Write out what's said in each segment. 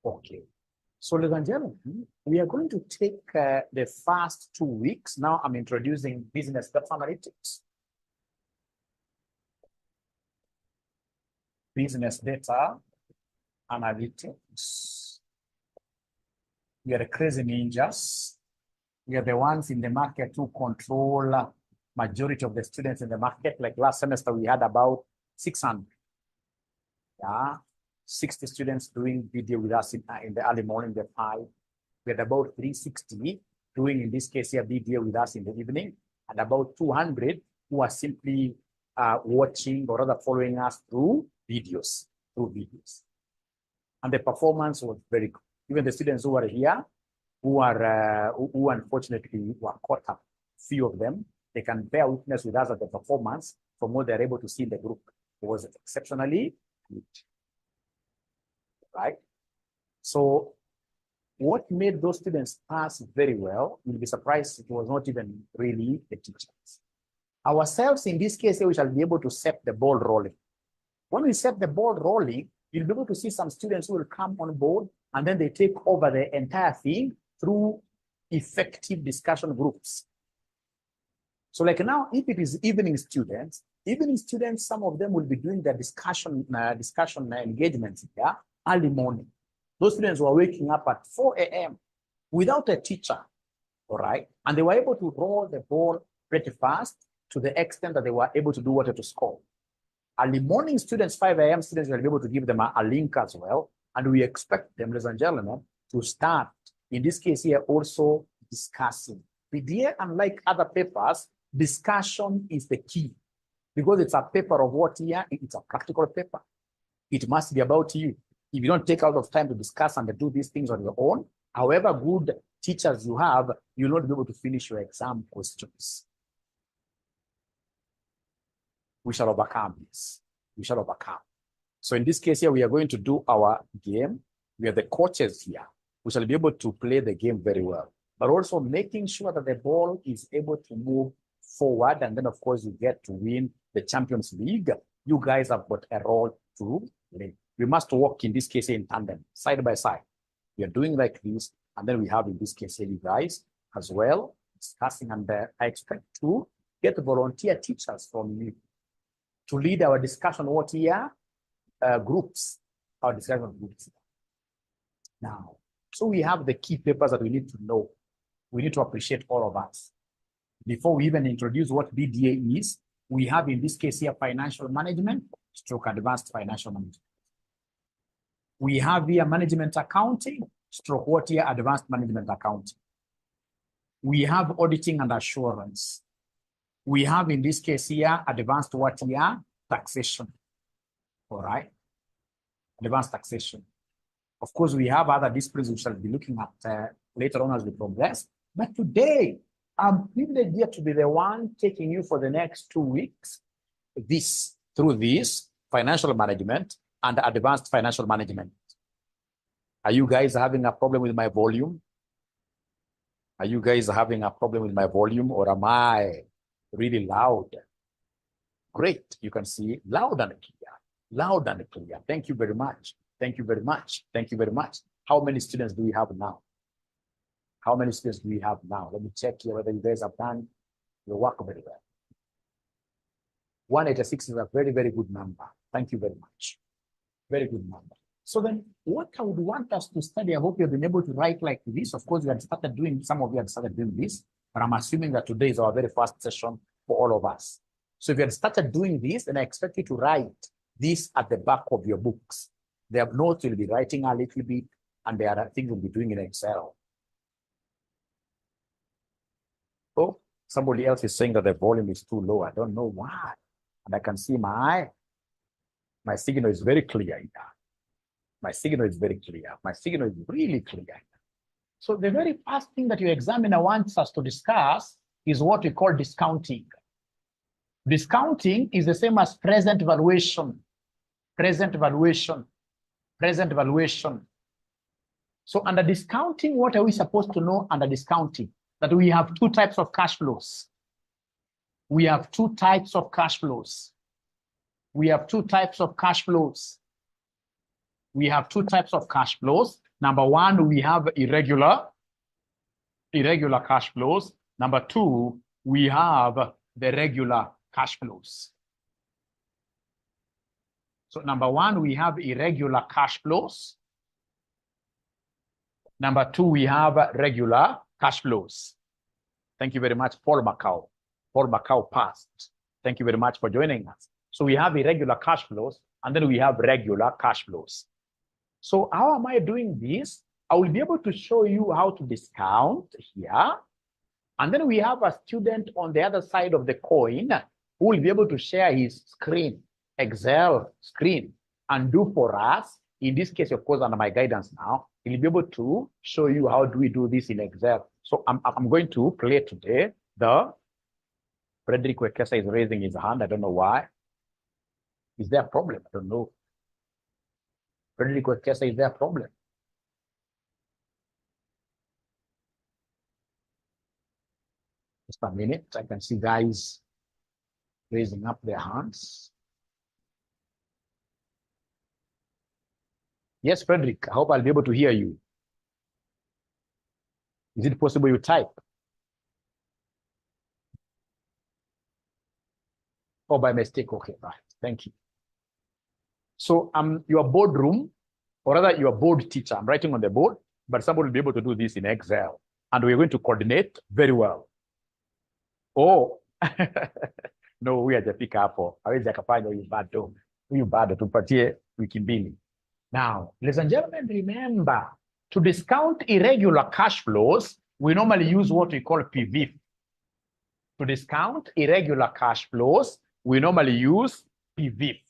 Okay. So, ladies and gentlemen, we are going to take the first 2 weeks. Now I'm introducing business data analytics. Business data analytics. We are the crazy ninjas. We are the ones in the market who control majority of the students in the market. Like last semester, we had about 600. Yeah, 60 students doing video with us in the early morning, the 5. We had about 360 doing, in this case here, video with us in the evening, and about 200 who are simply watching or rather following us through videos. And the performance was very good. Even the students who are here, who unfortunately were caught up, few of them, they can bear witness with us at the performance from what they're able to see in the group. It was exceptionally good. Right? So what made those students pass very well, you'll be surprised it was not even really the teachers. Ourselves, in this case, we shall be able to set the ball rolling. When we set the ball rolling, you'll be able to see some students who will come on board and then they take over the entire thing through effective discussion groups. So like now, if it is evening students, some of them will be doing their discussion engagements here early morning. Those students were waking up at 4 a.m. without a teacher, all right? And they were able to roll the ball pretty fast to the extent that they were able to do what to score. Early morning students, 5 a.m. students, will be able to give them a link as well. And we expect them, ladies and gentlemen, to start, in this case here, also discussing. PDA, unlike other papers, discussion is the key. Because it's a paper of what here? It's a practical paper. It must be about you. If you don't take out of time to discuss and to do these things on your own, however good teachers you have, you'll not be able to finish your exam questions. We shall overcome this. We shall overcome. So in this case here, we are going to do our game. We are the coaches here. We shall be able to play the game very well, but also making sure that the ball is able to move forward. And then, of course, you get to win the Champions League. You guys have got a role to play. We must work, in this case, in tandem, side by side. We are doing like this. And then we have, in this case, you guys as well, discussing. And I expect to get volunteer teachers from you to lead our discussion what here groups, our discussion groups. Now, so we have the key papers that we need to know. We need to appreciate all of us. Before we even introduce what BDA is, we have, in this case here, financial management, stroke advanced financial management. We have here management accounting, stroke what here, advanced management accounting. We have auditing and assurance. We have, in this case here, advanced what here, taxation. All right, advanced taxation. Of course, we have other disciplines we shall be looking at later on as we progress. But today, I'm privileged here to be the one taking you for the next 2 weeks through this financial management and advanced financial management. Are you guys having a problem with my volume? Are you guys having a problem with my volume, or am I really loud? Great, you can see loud and clear. Loud and clear. Thank you very much. Thank you very much. Thank you very much. How many students do we have now? How many students do we have now? Let me check here whether you guys have done your work very well. 186 is a very, very good number. Thank you very much. Very good number. So then what I would want us to study, I hope you've been able to write like this. Of course, we had started doing, some of you had started doing this, but I'm assuming that today is our very first session for all of us. So if you had started doing this, then I expect you to write this at the back of your books. There are notes you'll be writing a little bit, and there are things you'll be doing in Excel. Oh, somebody else is saying that the volume is too low. I don't know why. And I can see my signal is very clear here. My signal is very clear. My signal is really clear. So the very first thing that your examiner wants us to discuss is what we call discounting. Discounting is the same as present valuation. Present valuation. Present valuation. So under discounting, what are we supposed to know under discounting? That we have 2 types of cash flows. We have 2 types of cash flows. We have 2 types of cash flows. We have 2 types of cash flows. Number one, we have irregular cash flows. Number two, we have the regular cash flows. So number one, we have irregular cash flows. Number two, we have regular cash flows. Thank you very much, Paul Macau. Paul Macau passed. Thank you very much for joining us. So we have irregular cash flows, and then we have regular cash flows. So how am I doing this? I will be able to show you how to discount here. And then we have a student on the other side of the coin who will be able to share his screen, Excel screen, and do for us. In this case, of course, under my guidance now, he'll be able to show you how do we do this in Excel. So I'm going to play today the Frederick Wekesa is raising his hand. I don't know why. Is there a problem? I don't know. Frederick Wekesa, is there a problem? Just a minute. I can see guys raising up their hands. Yes, Frederick, I hope I'll be able to hear you. Is it possible you type? Or by mistake? Okay, right. Thank you. So your boardroom, or rather your board teacher, I'm writing on the board, but somebody will be able to do this in Excel. And we're going to coordinate very well. Oh, no, we are the pick up. Now, ladies and gentlemen, remember, to discount irregular cash flows, we normally use what we call PV. To discount irregular cash flows, we normally use PV.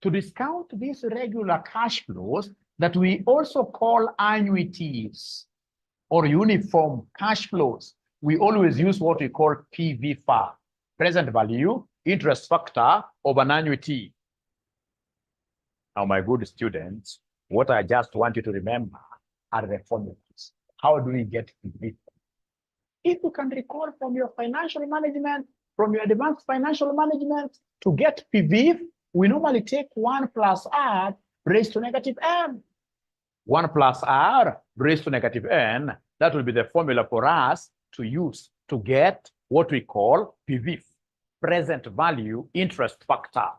To discount these regular cash flows that we also call annuities or uniform cash flows, we always use what we call PVFA, present value, interest factor of an annuity. Now, my good students, what I just want you to remember are the formulas. How do we get PV? If you can recall from your financial management, from your advanced financial management, to get PV, we normally take 1 plus R raised to negative n. 1 plus R raised to negative n, that will be the formula for us to use to get what we call PV, present value interest factor.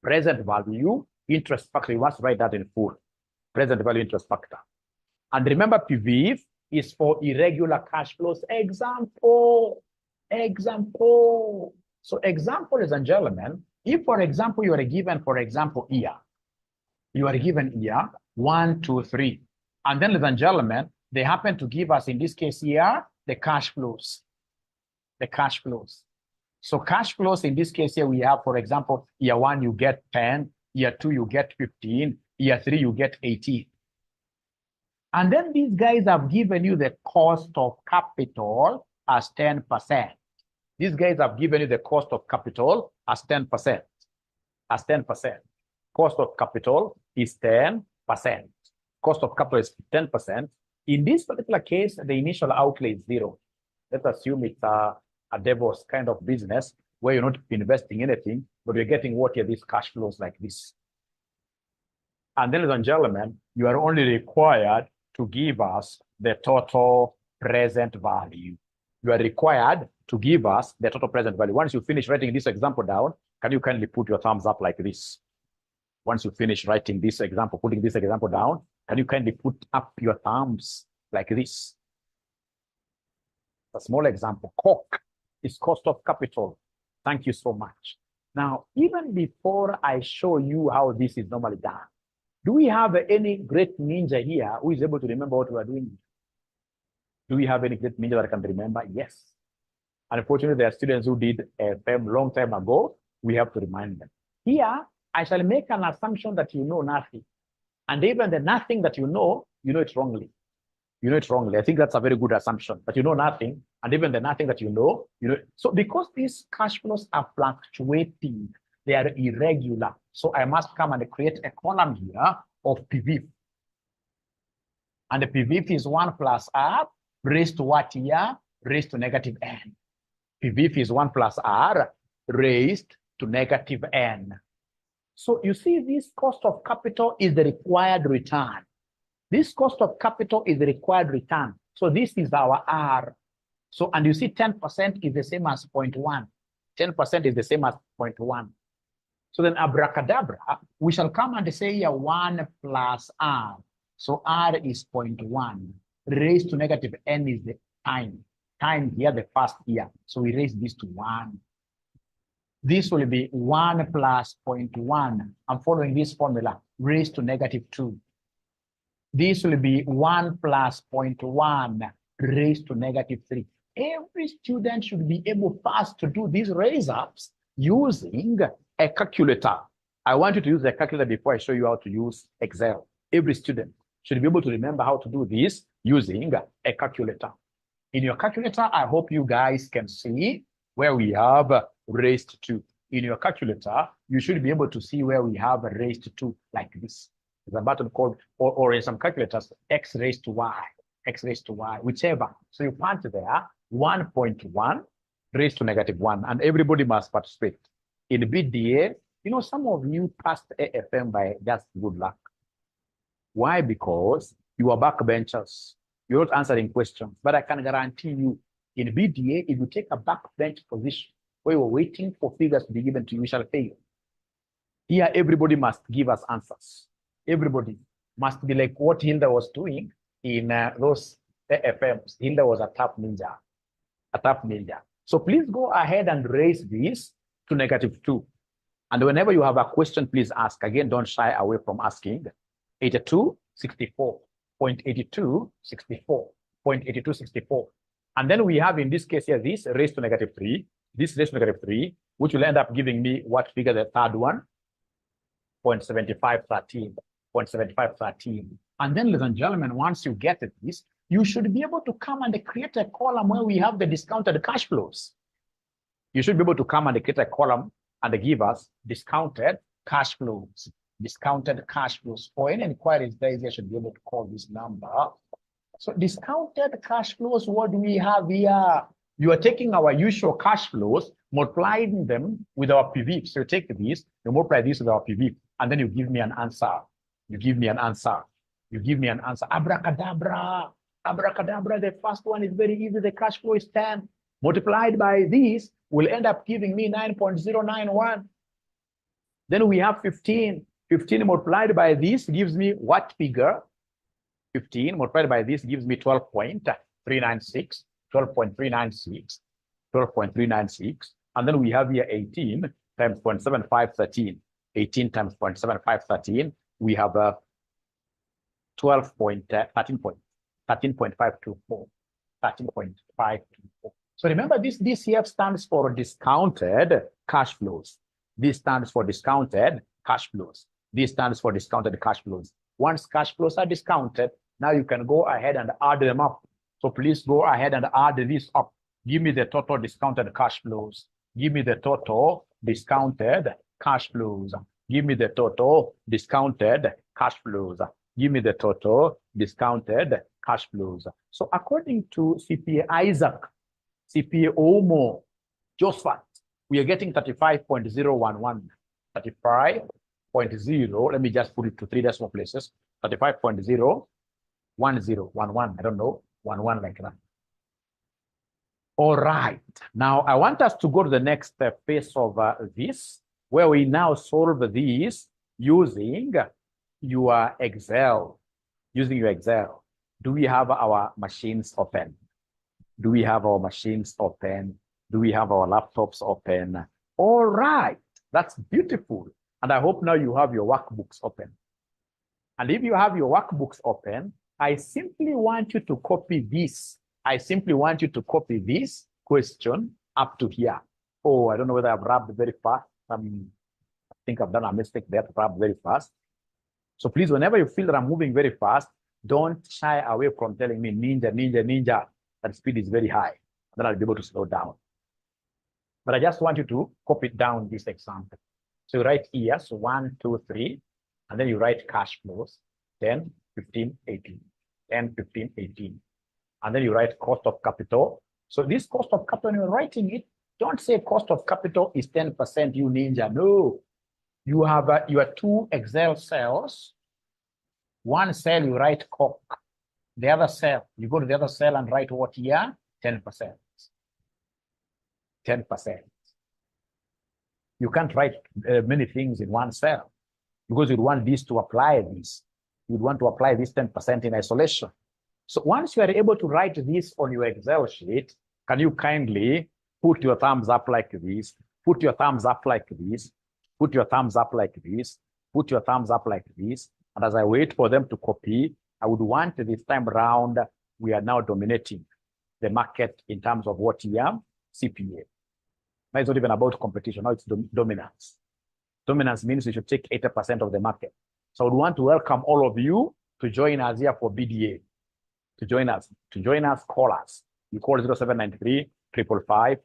Present value interest factor, you must write that in full. Present value interest factor. And remember, PV is for irregular cash flows. Example. So example, ladies and gentlemen, if, for example, you are given, for example, year, you are given year 1, 2, 3, and then, ladies and gentlemen, they happen to give us, in this case here, the cash flows. The cash flows. So cash flows, in this case here, we have, for example, year 1, you get 10, year 2, you get 15, year 3, you get 18. And then these guys have given you the cost of capital as 10%. These guys have given you the cost of capital as 10%. As 10%. Cost of capital is 10%. Cost of capital is 10%. In this particular case, the initial outlay is 0. Let's assume it's a devil's kind of business where you're not investing anything, but you're getting what are these cash flows like this. And then, ladies and gentlemen, you are only required to give us the total present value. You are required to give us the total present value. Once you finish writing this example down, can you kindly put your thumbs up like this? Once you finish writing this example, putting this example down, can you kindly put up your thumbs like this? A small example. COC is cost of capital. Thank you so much. Now, even before I show you how this is normally done, do we have any great ninja here who is able to remember what we are doing? Do we have any great ninja that can remember? Yes. Unfortunately, there are students who did a long time ago. We have to remind them. Here, I shall make an assumption that you know nothing. And even the nothing that you know it wrongly. You know it wrongly. I think that's a very good assumption, that you know nothing. And even the nothing that you know. So because these cash flows are fluctuating, they are irregular. So I must come and create a column here of PV. And the PV is 1 plus R raised to what here? Raised to negative n. PV is 1 plus R raised to negative n. So you see, this cost of capital is the required return. This cost of capital is the required return. So this is our R. So, and you see 10% is the same as 0.1. 10% is the same as 0.1. So then abracadabra, we shall come and say here 1 plus R. So R is 0.1. Raised to negative N is the time. Time here, the first year. So we raise this to 1. This will be 1 plus 0.1. I'm following this formula. Raised to negative 2. This will be 1 plus 0.1 raised to negative 3. Every student should be able first to do these raise-ups using a calculator. I want you to use a calculator before I show you how to use Excel. Every student should be able to remember how to do this using a calculator. In your calculator, I hope you guys can see where we have raised to. In your calculator, you should be able to see where we have raised to like this. There's a button called, or in some calculators, x raised to y, whichever. So you punch there, 1.1 raised to negative 1, and everybody must participate. In BDA, you know, some of you passed AFM by just good luck. Why? Because you are backbenchers. You're not answering questions. But I can guarantee you, in BDA, if you take a backbench position where you're waiting for figures to be given to you, you shall fail. Here, everybody must give us answers. Everybody must be like what Hilda was doing in those AFMs. Hilda was a top ninja. So please go ahead and raise this to negative 2. And whenever you have a question, please ask. Again, don't shy away from asking. 82, 64, 0.82, 64, 0.82, 64. And then we have in this case here, this raised to negative 3, this raised to negative 3, which will end up giving me what figure, the third one? 0.7513, 0.7513. And then, ladies and gentlemen, once you get this, you should be able to come and create a column where we have the discounted cash flows. You should be able to come and create a column and give us discounted cash flows. Discounted cash flows. For any inquiries there, you should be able to call this number. So discounted cash flows, what do we have here? You are taking our usual cash flows, multiplying them with our PV. So you take this, you multiply this with our PV, and then you give me an answer. You give me an answer. You give me an answer. Abracadabra. Abracadabra. The first one is very easy. The cash flow is 10. Multiplied by this will end up giving me 9.091. Then we have 15. 15 multiplied by this gives me what figure? 15 multiplied by this gives me 12.396. 12.396. 12.396. And then we have here 18 times 0.7513. 18 times 0.7513. We have 13.524. 13.524. So remember, this here stands for discounted cash flows. This stands for discounted cash flows. This stands for discounted cash flows. Once cash flows are discounted, now you can go ahead and add them up. So please go ahead and add this up. Give me the total discounted cash flows. Give me the total discounted cash flows. Give me the total discounted cash flows. Give me the total discounted cash flows. So according to CPA Isaac, CPA Omo, Josephat, we are getting 35.011. 35.0, let me just put it to 3 decimal places. 35.01011. I don't know, 11 like that. All right. Now I want us to go to the next phase of this, where we now solve these using your Excel. Using your Excel. Do we have our machines open? Do we have our machines open? Do we have our laptops open? All right. That's beautiful. And I hope now you have your workbooks open. And if you have your workbooks open, I simply want you to copy this. I simply want you to copy this question up to here. Oh, I don't know whether I've rubbed very fast. I think I've done a mistake there to rub very fast. So please, whenever you feel that I'm moving very fast, don't shy away from telling me, ninja, ninja, ninja, that speed is very high. Then I'll be able to slow down. But I just want you to copy down this example. So you write here, so 1, 2, 3, and then you write cash flows, 10, 15, 18, 10, 15, 18. And then you write cost of capital. So this cost of capital, when you're writing it, don't say cost of capital is 10%, you ninja. No. You have your 2 Excel cells. One cell, you write 𝐶. The other cell, you go to the other cell and write what here? 10%. 10%. You can't write many things in one cell because you'd want this to apply this. You'd want to apply this 10% in isolation. So once you are able to write this on your Excel sheet, can you kindly put your thumbs up like this, put your thumbs up like this, put your thumbs up like this, put your thumbs up like this. And as I wait for them to copy, I would want this time around, we are now dominating the market in terms of what here? CPA. Now it's not even about competition, now it's dominance. Dominance means we should take 80% of the market. So I would want to welcome all of you to join us here for BDA. To join us, call us. You call 0793 555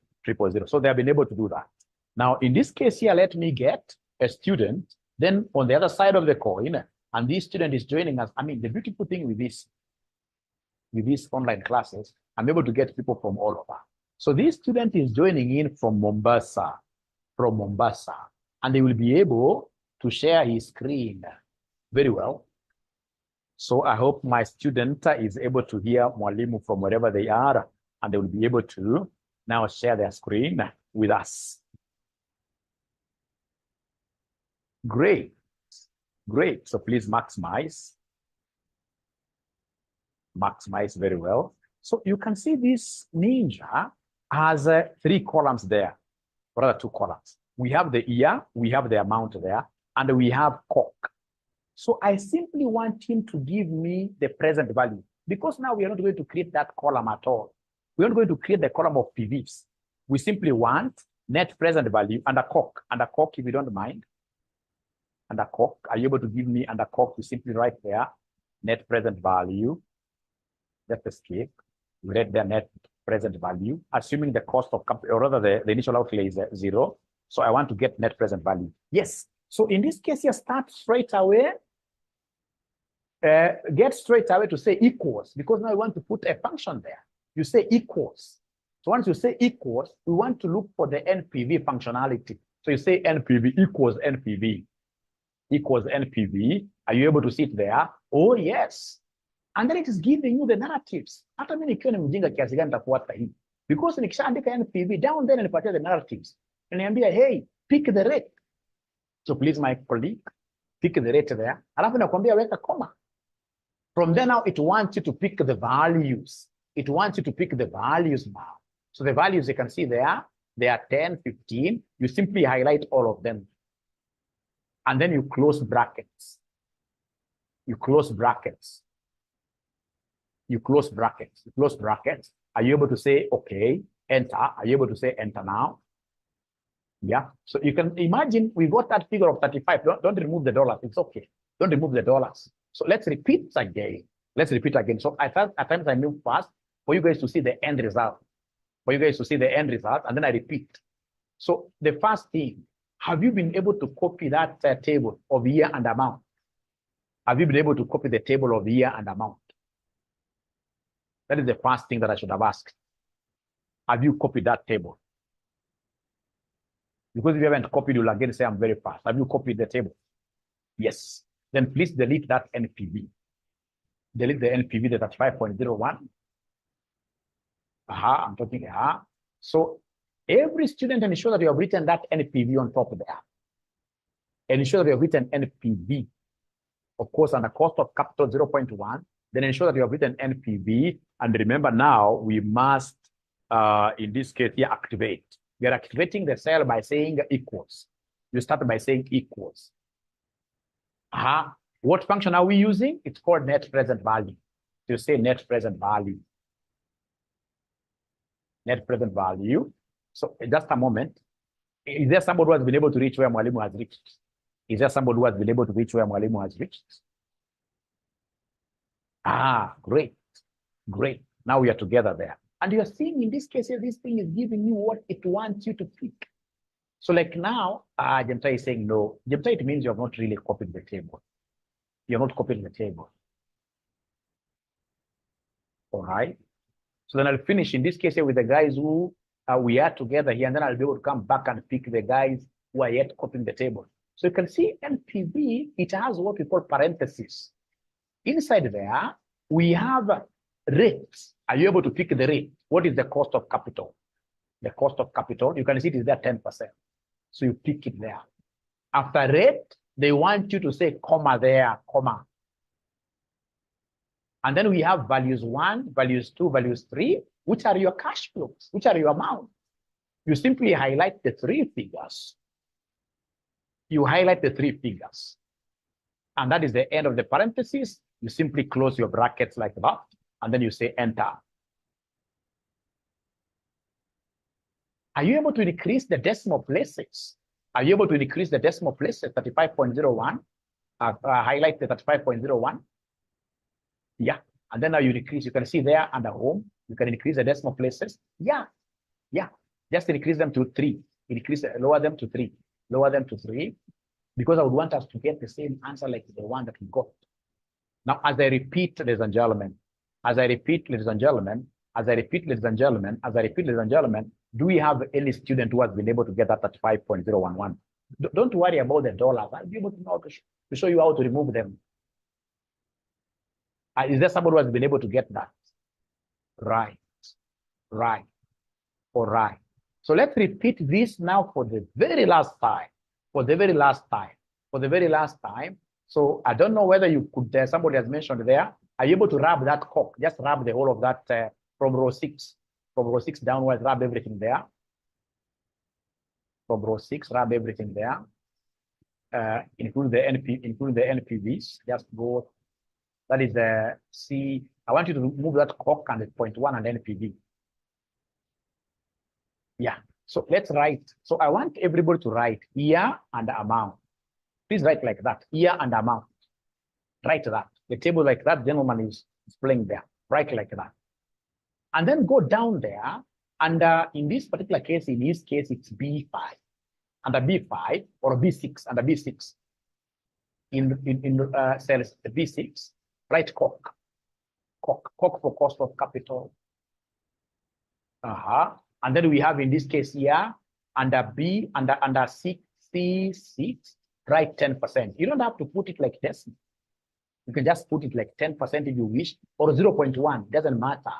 000. So they have been able to do that. Now, in this case here, let me get a student. Then on the other side of the coin, and this student is joining us. I mean, the beautiful thing with these online classes, I'm able to get people from all over. So this student is joining in from Mombasa, and they will be able to share his screen very well. So I hope my student is able to hear Mwalimu from wherever they are, and they will be able to now share their screen with us. Great. Great. So please maximize very well. So you can see this ninja has 3 columns there, or rather 2 columns. We have the year, we have the amount there, and we have 𝐶. So I simply want him to give me the present value, because now we are not going to create that column at all. We are not going to create the column of PVs. We simply want net present value and a 𝐶. And a 𝐶, if you don't mind. And a 𝐶, are you able to give me and a 𝐶 to simply write there net present value? Let's escape. We write the net present value, assuming the cost of, or rather the initial outlay is 0. So I want to get net present value. Yes. So in this case, you start straight away. Get straight away to say equals, because now you want to put a function there. You say equals. So once you say equals, we want to look for the NPV functionality. So you say NPV equals NPV. Equals NPV. Are you able to see it there? Oh, yes. And then it is giving you the narratives. Hata mimi nikiwa ni mjinga kiasi gani nitafuata hii. Because nikishaandika NPV, down there nipatia the narratives. Niambia, hey, pick the rate. So please, my colleague, pick the rate there. Alafu nakwambia weka comma. From there now, it wants you to pick the values. It wants you to pick the values now. So the values you can see there, they are 10, 15. You simply highlight all of them. And then you close brackets. You close brackets. You close brackets. You close brackets. Are you able to say, okay, enter? Are you able to say enter now? Yeah. So you can imagine we got that figure of 35. Don't remove the dollars. It's okay. Don't remove the dollars. So let's repeat again. Let's repeat again. So at times I move fast for you guys to see the end result. For you guys to see the end result, and then I repeat. So the first thing, have you been able to copy that table of year and amount? Have you been able to copy the table of year and amount? That is the first thing that I should have asked. Have you copied that table? Because if you haven't copied, you'll again say, I'm very fast. Have you copied the table? Yes. Then please delete that NPV. Delete the NPV that's 5.01. I'm talking, So every student, ensure that you have written that NPV on top there. Ensure that you have written NPV. Of course, and the cost of capital 0.1. Then ensure that you have written NPV. And remember now, we must, in this case here, activate. We are activating the cell by saying equals. You start by saying equals. What function are we using? It's called net present value. So you say net present value. Net present value. So just a moment. Is there somebody who has been able to reach where Mwalimu has reached? Is there somebody who has been able to reach where Mwalimu has reached? Great. Great. Now we are together there. And you are seeing in this case, this thing is giving you what it wants you to pick. So like now, 𝐁𝐿 is saying no. 𝐁𝐿, it means you have not really copied the table. You're not copying the table. All right. So then I'll finish in this case here with the guys who we are together here, and then I'll be able to come back and pick the guys who are yet copying the table. So you can see NPV, it has what we call parentheses. Inside there, we have rates. Are you able to pick the rate? What is the cost of capital? The cost of capital, you can see it is there 10%. So you pick it there. After rate, they want you to say comma there, comma. And then we have values 1, values 2, values 3, which are your cash flows, which are your amounts. You simply highlight the 3 figures. You highlight the 3 figures. And that is the end of the parentheses. You simply close your brackets like that, and then you say enter. Are you able to decrease the decimal places? Are you able to decrease the decimal places? 35.01. Highlight the 35.01. Yeah. And then now you decrease. You can see there under home. You can increase the decimal places. Yeah. Yeah. Just increase them to 3. Lower them to 3. Lower them to 3. Because I would want us to get the same answer like the one that we got. Now, as I repeat, ladies and gentlemen, as I repeat, ladies and gentlemen, as I repeat, ladies and gentlemen, as I repeat, ladies and gentlemen, do we have any student who has been able to get that 35.011? Don't worry about the dollars. I'll be able to know to show you how to remove them. Is there somebody who has been able to get that? Right. Right. All right. So let's repeat this now for the very last time. For the very last time. For the very last time. So I don't know whether you could, somebody has mentioned there, are you able to rub that cork? Just rub the whole of that from row 6. From row 6 downwards, rub everything there. From row 6, rub everything there. Include the NPVs. Just go. That is the C. I want you to move that cork and the 0.1 and NPV. Yeah. So let's write. So I want everybody to write year and amount. Please write like that, year and amount. Write that. The table like that gentleman is displaying there. Write like that. And then go down there. And in this particular case, in this case, it's B5. Under B5 or B6, under B6. In cells B6, write COC. COC for cost of capital. And then we have in this case here, under B, under C6, write 10%. You don't have to put it like this. You can just put it like 10% if you wish, or 0.1, doesn't matter.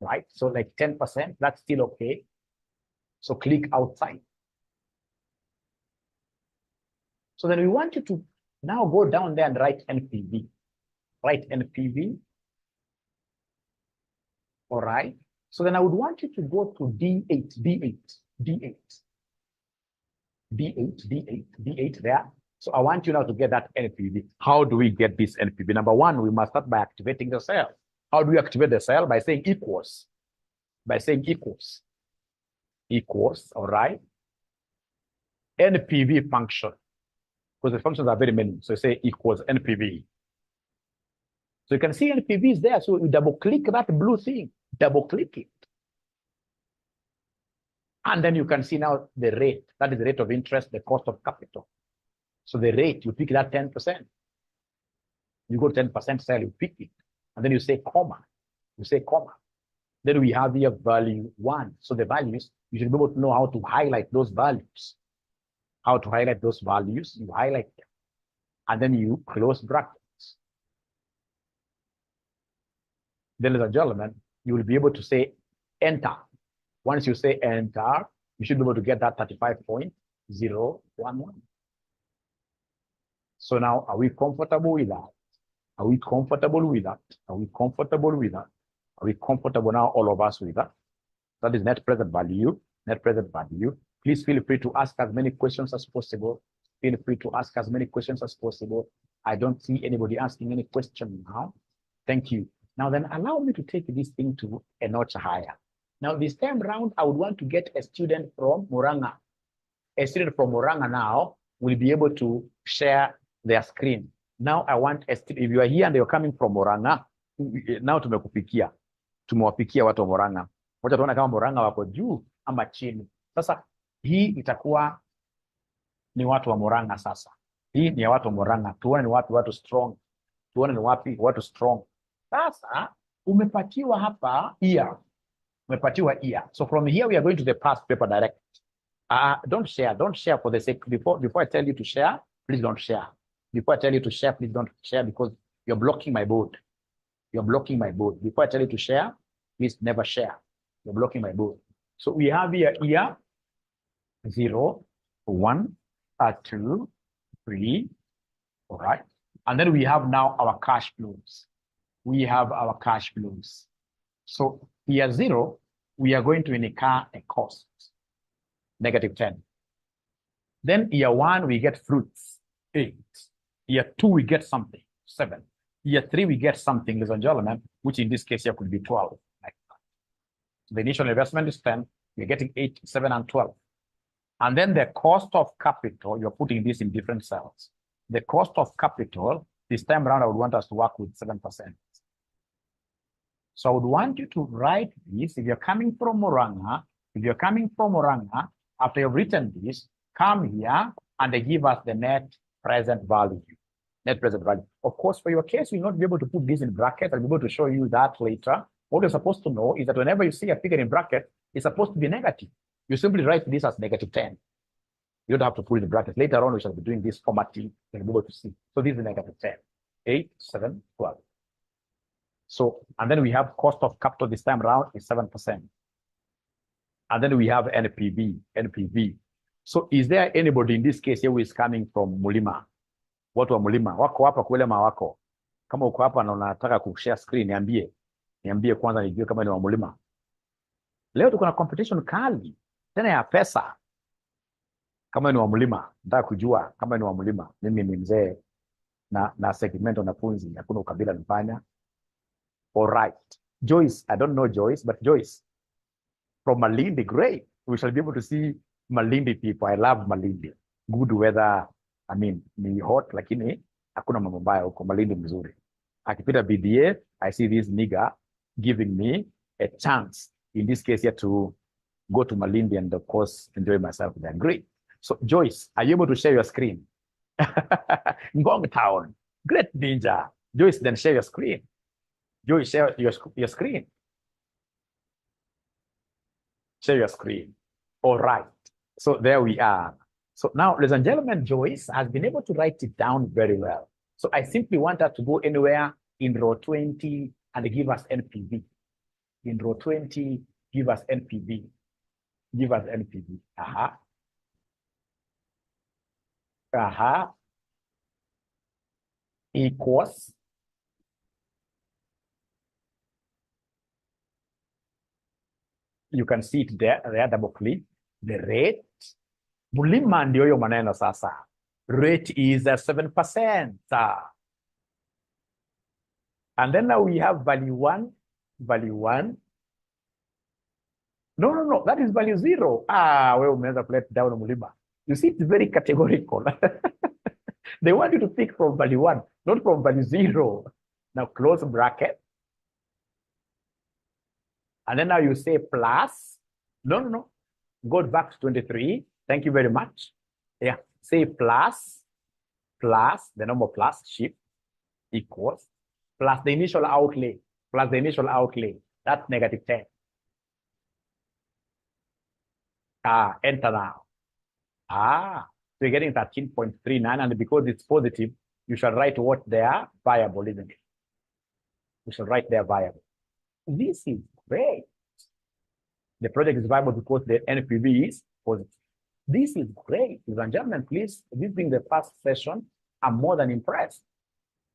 Right? So like 10%, that's still okay. So click outside. So then we want you to now go down there and write NPV. Write NPV. All right. So then I would want you to go to D8 there. So I want you now to get that NPV. How do we get this NPV? Number one, we must start by activating the cell. How do we activate the cell? By saying equals. By saying equals. Equals, all right. NPV function. Because the functions are very many. So say equals NPV. So you can see NPV is there. So you double click that blue thing. Double click it. And then you can see now the rate. That is the rate of interest, the cost of capital. So the rate, you pick that 10%. You go 10% cell, you pick it. And then you say comma. You say comma. Then we have here value 1. So the values, you should be able to know how to highlight those values. How to highlight those values, you highlight them. And then you close brackets. Then, ladies and gentlemen, you will be able to say enter. Once you say enter, you should be able to get that 35.011. So now, are we comfortable with that? Are we comfortable with that? Are we comfortable with that? Are we comfortable now, all of us, with that? That is net present value. Net present value. Please feel free to ask as many questions as possible. Feel free to ask as many questions as possible. I don't see anybody asking any question now. Thank you. Now then, allow me to take this thing to a notch higher. Now, this time around, I would want to get a student from Muranga. A student from Muranga now will be able to share their screen. Now, I want a student, if you are here and you're coming from Muranga, now tumekupikia. Tumewapikia watu wa Muranga. Wacha tuone kama Muranga wako juu ama chini. Sasa, hii itakuwa ni watu wa Muranga sasa. Hii ni ya watu wa Muranga. Tuone ni wapi watu strong. Tuone ni wapi watu strong. Sasa, umepatiwa hapa year. Umepatiwa year. So from here, we are going to the past paper direct. Don't share for the sake, before I tell you to share, please don't share. Before I tell you to share, please don't share, because You're blocking my board. You're blocking my board. Before I tell you to share, please never share. You're blocking my board. So we have here 0, 1, 2, 3. All right. And then we have now our cash flows. We have our cash flows. So year 0, we are going to incur a cost, -10. Then year 1, we get fruits, 8. Year 2, we get something, 7. Year 3, we get something, ladies and gentlemen, which in this case here could be 12. Like that. So the initial investment is 10. You're getting 8, 7, and 12. And then the cost of capital, you're putting this in different cells. The cost of capital, this time around, I would want us to work with 7%. So I would want you to write this. If you're coming from Murang'a, after you've written this, come here and they give us the net present value. Net present value. Of course, for your case, you'll not be able to put this in brackets. I'll be able to show you that later. What you're supposed to know is that whenever you see a figure in bracket, it's supposed to be negative. You simply write this as -10. You don't have to put it in brackets. Later on, we shall be doing this formatting. You'll be able to see. So this is -10. 8, 7, 12. So, and then we have cost of capital this time around is 7%. And then we have NPV. So is there anybody in this case here who is coming from Mulima? Watu wa Mulima, wako hapa kulema wako. Kama uko hapa na unataka kushare screen, niambie kwanza nijue kama ni wa Mulima. Leo tuko na competition kali, tena ya pesa. Kama ni wa Mulima, nataka kujua kama ni wa Mulima. Mimi ni mzee na segment wanafunzi, hakuna ukabila nifanya. All right. Joyce, I don't know Joyce, but Joyce from Malindi, great. We shall be able to see Malindi people. I love Malindi. Good weather. I mean, ni hot, lakini hakuna mambo mbaya huko. Malindi mzuri. Akipita BDA, I see this nigger giving me a chance, in this case here, to go to Malindi and of course enjoy myself there. Great. So Joyce, are you able to share your screen? Ngong Town. Great ninja. Joyce, then share your screen. Joyce, share your screen. Share your screen. All right. So there we are. So now, ladies and gentlemen, Joyce has been able to write it down very well. So I simply want her to go anywhere in row 20 and give us NPV. In row 20, give us NPV. Give us NPV. Equals. You can see it there, double click. The rate. Mulima ndio hiyo maneno sasa. Rate is 7%. And then now we have value 1. No, that is value 0. Wewe umeweza kuleta down Mulima. You see, it's very categorical. They want you to pick from value 1, not from value 0. Now close bracket. And then now you say plus. No. Go back to 23. Thank you very much. Yeah. Say plus, the number plus, shift, equals, plus the initial outlay, That's -10. Enter now. So you're getting 13.39, and because it's positive, you shall write what they are viable, isn't it? You shall write their viable. This is great. The project is viable because the NPV is positive. This is great. Ladies and gentlemen, please, this being the first session, I'm more than impressed.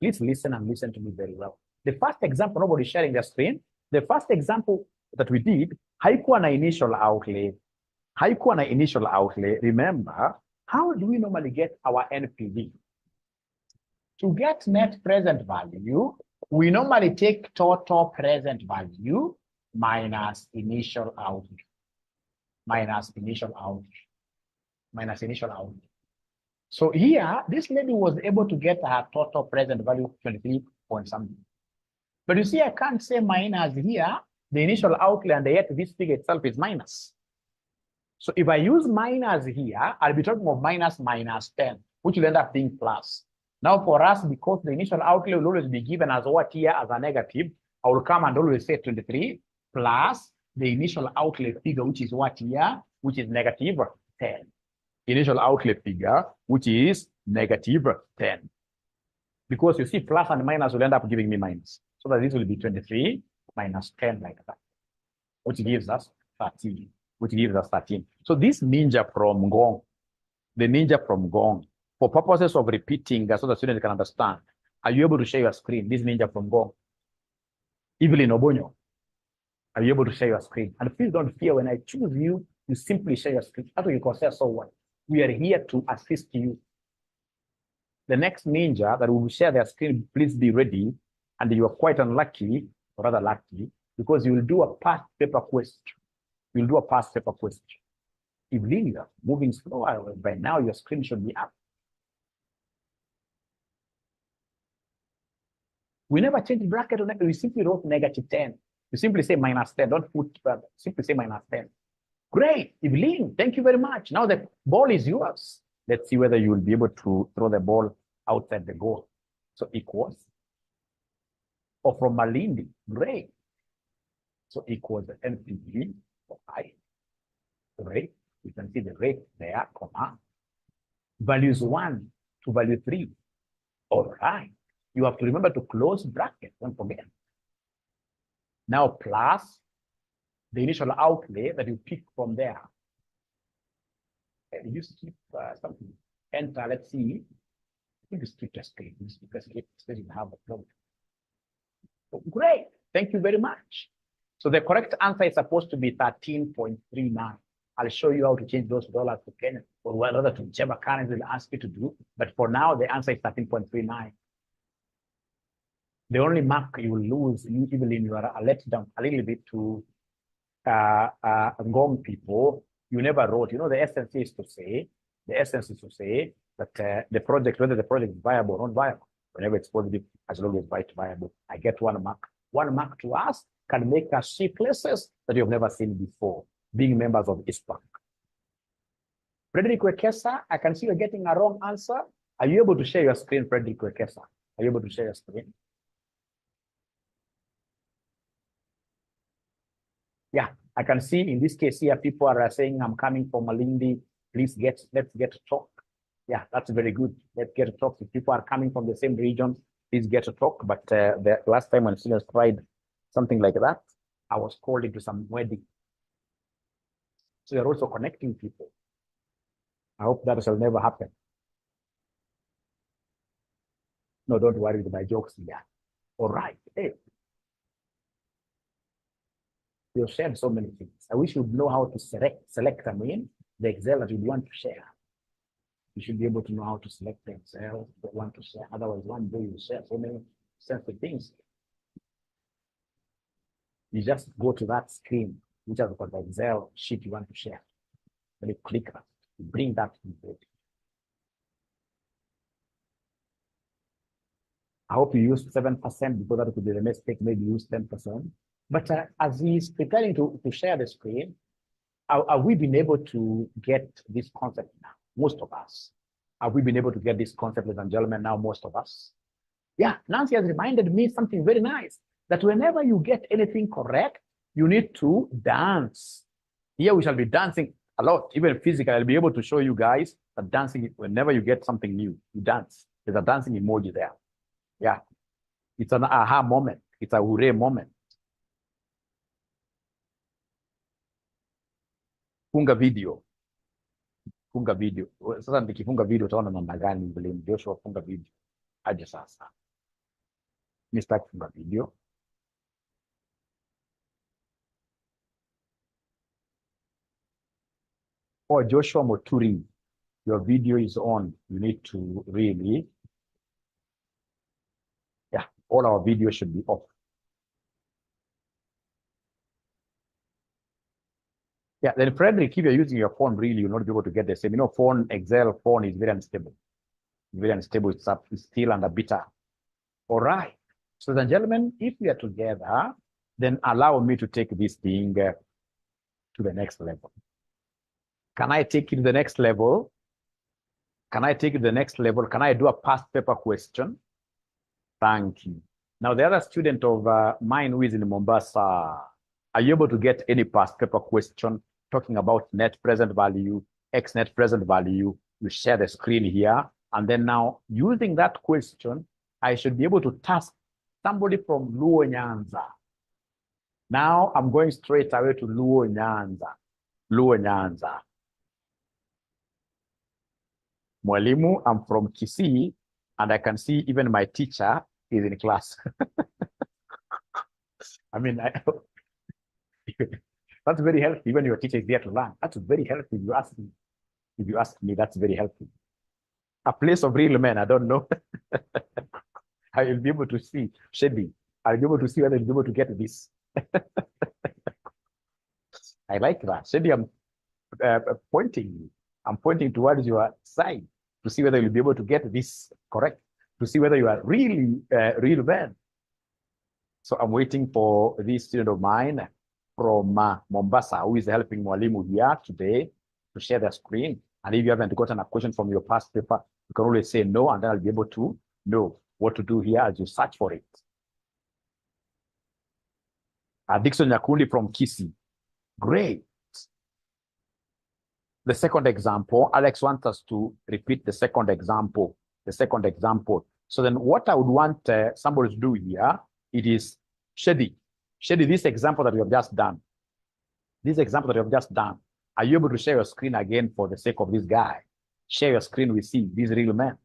Please listen and listen to me very well. The first example, nobody's sharing their screen. The first example that we did, haikuwa na initial outlay. Remember, how do we normally get our NPV? To get net present value, we normally take total present value minus initial outlay. So here, this lady was able to get her total present value 23 point something. But you see, I can't say minus here, the initial outlay, and yet this figure itself is minus. So if I use minus here, I'll be talking of minus 10, which will end up being plus. Now for us, because the initial outlay will always be given as what here, as a negative, I will come and always say 23 plus the initial outlay figure, which is what here, which is -10. Initial outlay figure, which is -10. Because you see, plus and minus will end up giving me minus. So that this will be 23 minus 10 like that, which gives us 13, So this ninja from Gong, the ninja from Gong, for purposes of repeating so the student can understand, are you able to share your screen? This ninja from Gong. Evelyn Obonyo, are you able to share your screen? And please don't fear when I choose you, you simply share your screen. That's what you consider so what? We are here to assist you. The next ninja that will share their screen, please be ready. And you are quite unlucky, or rather lucky, because you will do a past paper question. You'll do a past paper question. If you are moving slower, by now your screen should be up. We never change bracket on it. We simply wrote -10. You simply say -10. Don't put, simply say -10. Great, Evelyn, thank you very much. Now the ball is yours. Let's see whether you will be able to throw the ball outside the goal. So equals, or from Malindi, great. So equals the NPV for I. Rate, you can see the rate there, comma. Values 1 to value 3. All right. You have to remember to close bracket, don't forget. Now plus the initial outlay that you pick from there. And you skip something. Enter, let's see. I think it's Twitter screen. Because it doesn't have a problem. Oh, great. Thank you very much. So the correct answer is supposed to be 13.39. I'll show you how to change those dollars to Kenya, or rather to whichever currency will ask you to do. But for now, the answer is 13.39. The only mark you will lose, usually you are let down a little bit to Ngong people. You never wrote, you know, the essence is to say that the project, whether the project is viable or not viable, whenever it's positive, as long as it's viable, I get 1 mark. 1 mark to us can make us see places that you've never seen before, being members of ISPAC. Frederick Wekesa, I can see you're getting a wrong answer. Are you able to share your screen, Frederick Wekesa? Are you able to share your screen? Yeah, I can see in this case here, people are saying, I'm coming from Malindi. Please let's get to talk. Yeah, that's very good. Let's get to talk. If people are coming from the same region, please get to talk. But the last time when students tried something like that, I was called into some wedding. So you're also connecting people. I hope that shall never happen. No, don't worry with my jokes here. All right. Hey. You've shared so many things. I wish you'd know how to select the Excel that you want to share. You should be able to know how to select the Excel that you want to share. Otherwise, one day you share so many sensitive things. You just go to that screen, which has got the Excel sheet you want to share. Then you click that, you bring that into it. I hope you use 7% because that could be the mistake, maybe use 10%. But as he's preparing to share the screen, have we been able to get this concept now? Most of us. Have we been able to get this concept, ladies and gentlemen, now? Most of us. Yeah, Nancy has reminded me something very nice, that whenever you get anything correct, you need to dance. Here we shall be dancing a lot, even physically. I'll be able to show you guys that dancing, whenever you get something new, you dance. There's a dancing emoji there. Yeah, it's an aha moment. It's a hooray moment. Funga video. Funga video. Sasa nikifunga video utaona namna gani vile Joshua funga video. Aje sasa. Mr. Funga video. Oh, Joshua Moturi, your video is on. You need to really, yeah, all our videos should be off. Yeah, then Frederick, if you're using your phone, really, you'll not be able to get the same. You know, phone, Excel phone is very unstable. Very unstable. It's still under beta. All right. So then, gentlemen, if we are together, then allow me to take this thing to the next level. Can I take it to the next level? Can I take it to the next level? Can I do a past paper question? Thank you. Now, the other student of mine who is in Mombasa, are you able to get any past paper question talking about net present value, X net present value? You share the screen here. And then now, using that question, I should be able to task somebody from Luo Nyanza. Now I'm going straight away to Luo Nyanza. Luo Nyanza. Mwalimu, I'm from Kisii, and I can see even my teacher is in class. I mean, that's very healthy when your teacher is there to learn. That's very healthy. You ask me. If you ask me, that's very healthy. A place of real men, I don't know. I will be able to see shading. I'll be able to see whether I'll be able to get this. I like that. Shady, I'm pointing. I'm pointing towards your side to see whether you'll be able to get this correct, to see whether you are really real men. So I'm waiting for this student of mine from Mombasa, who is helping Mwalimu here today to share the screen. And if you haven't gotten a question from your past paper, you can always say no, and then I'll be able to know what to do here as you search for it. Dickson Nyakundi from Kisii. Great. The second example, Alex wants us to repeat the second example. The second example. So then what I would want somebody to do here, it is Shady. Shady, this example that we have just done. This example that we have just done. Are you able to share your screen again for the sake of this guy? Share your screen with these real men.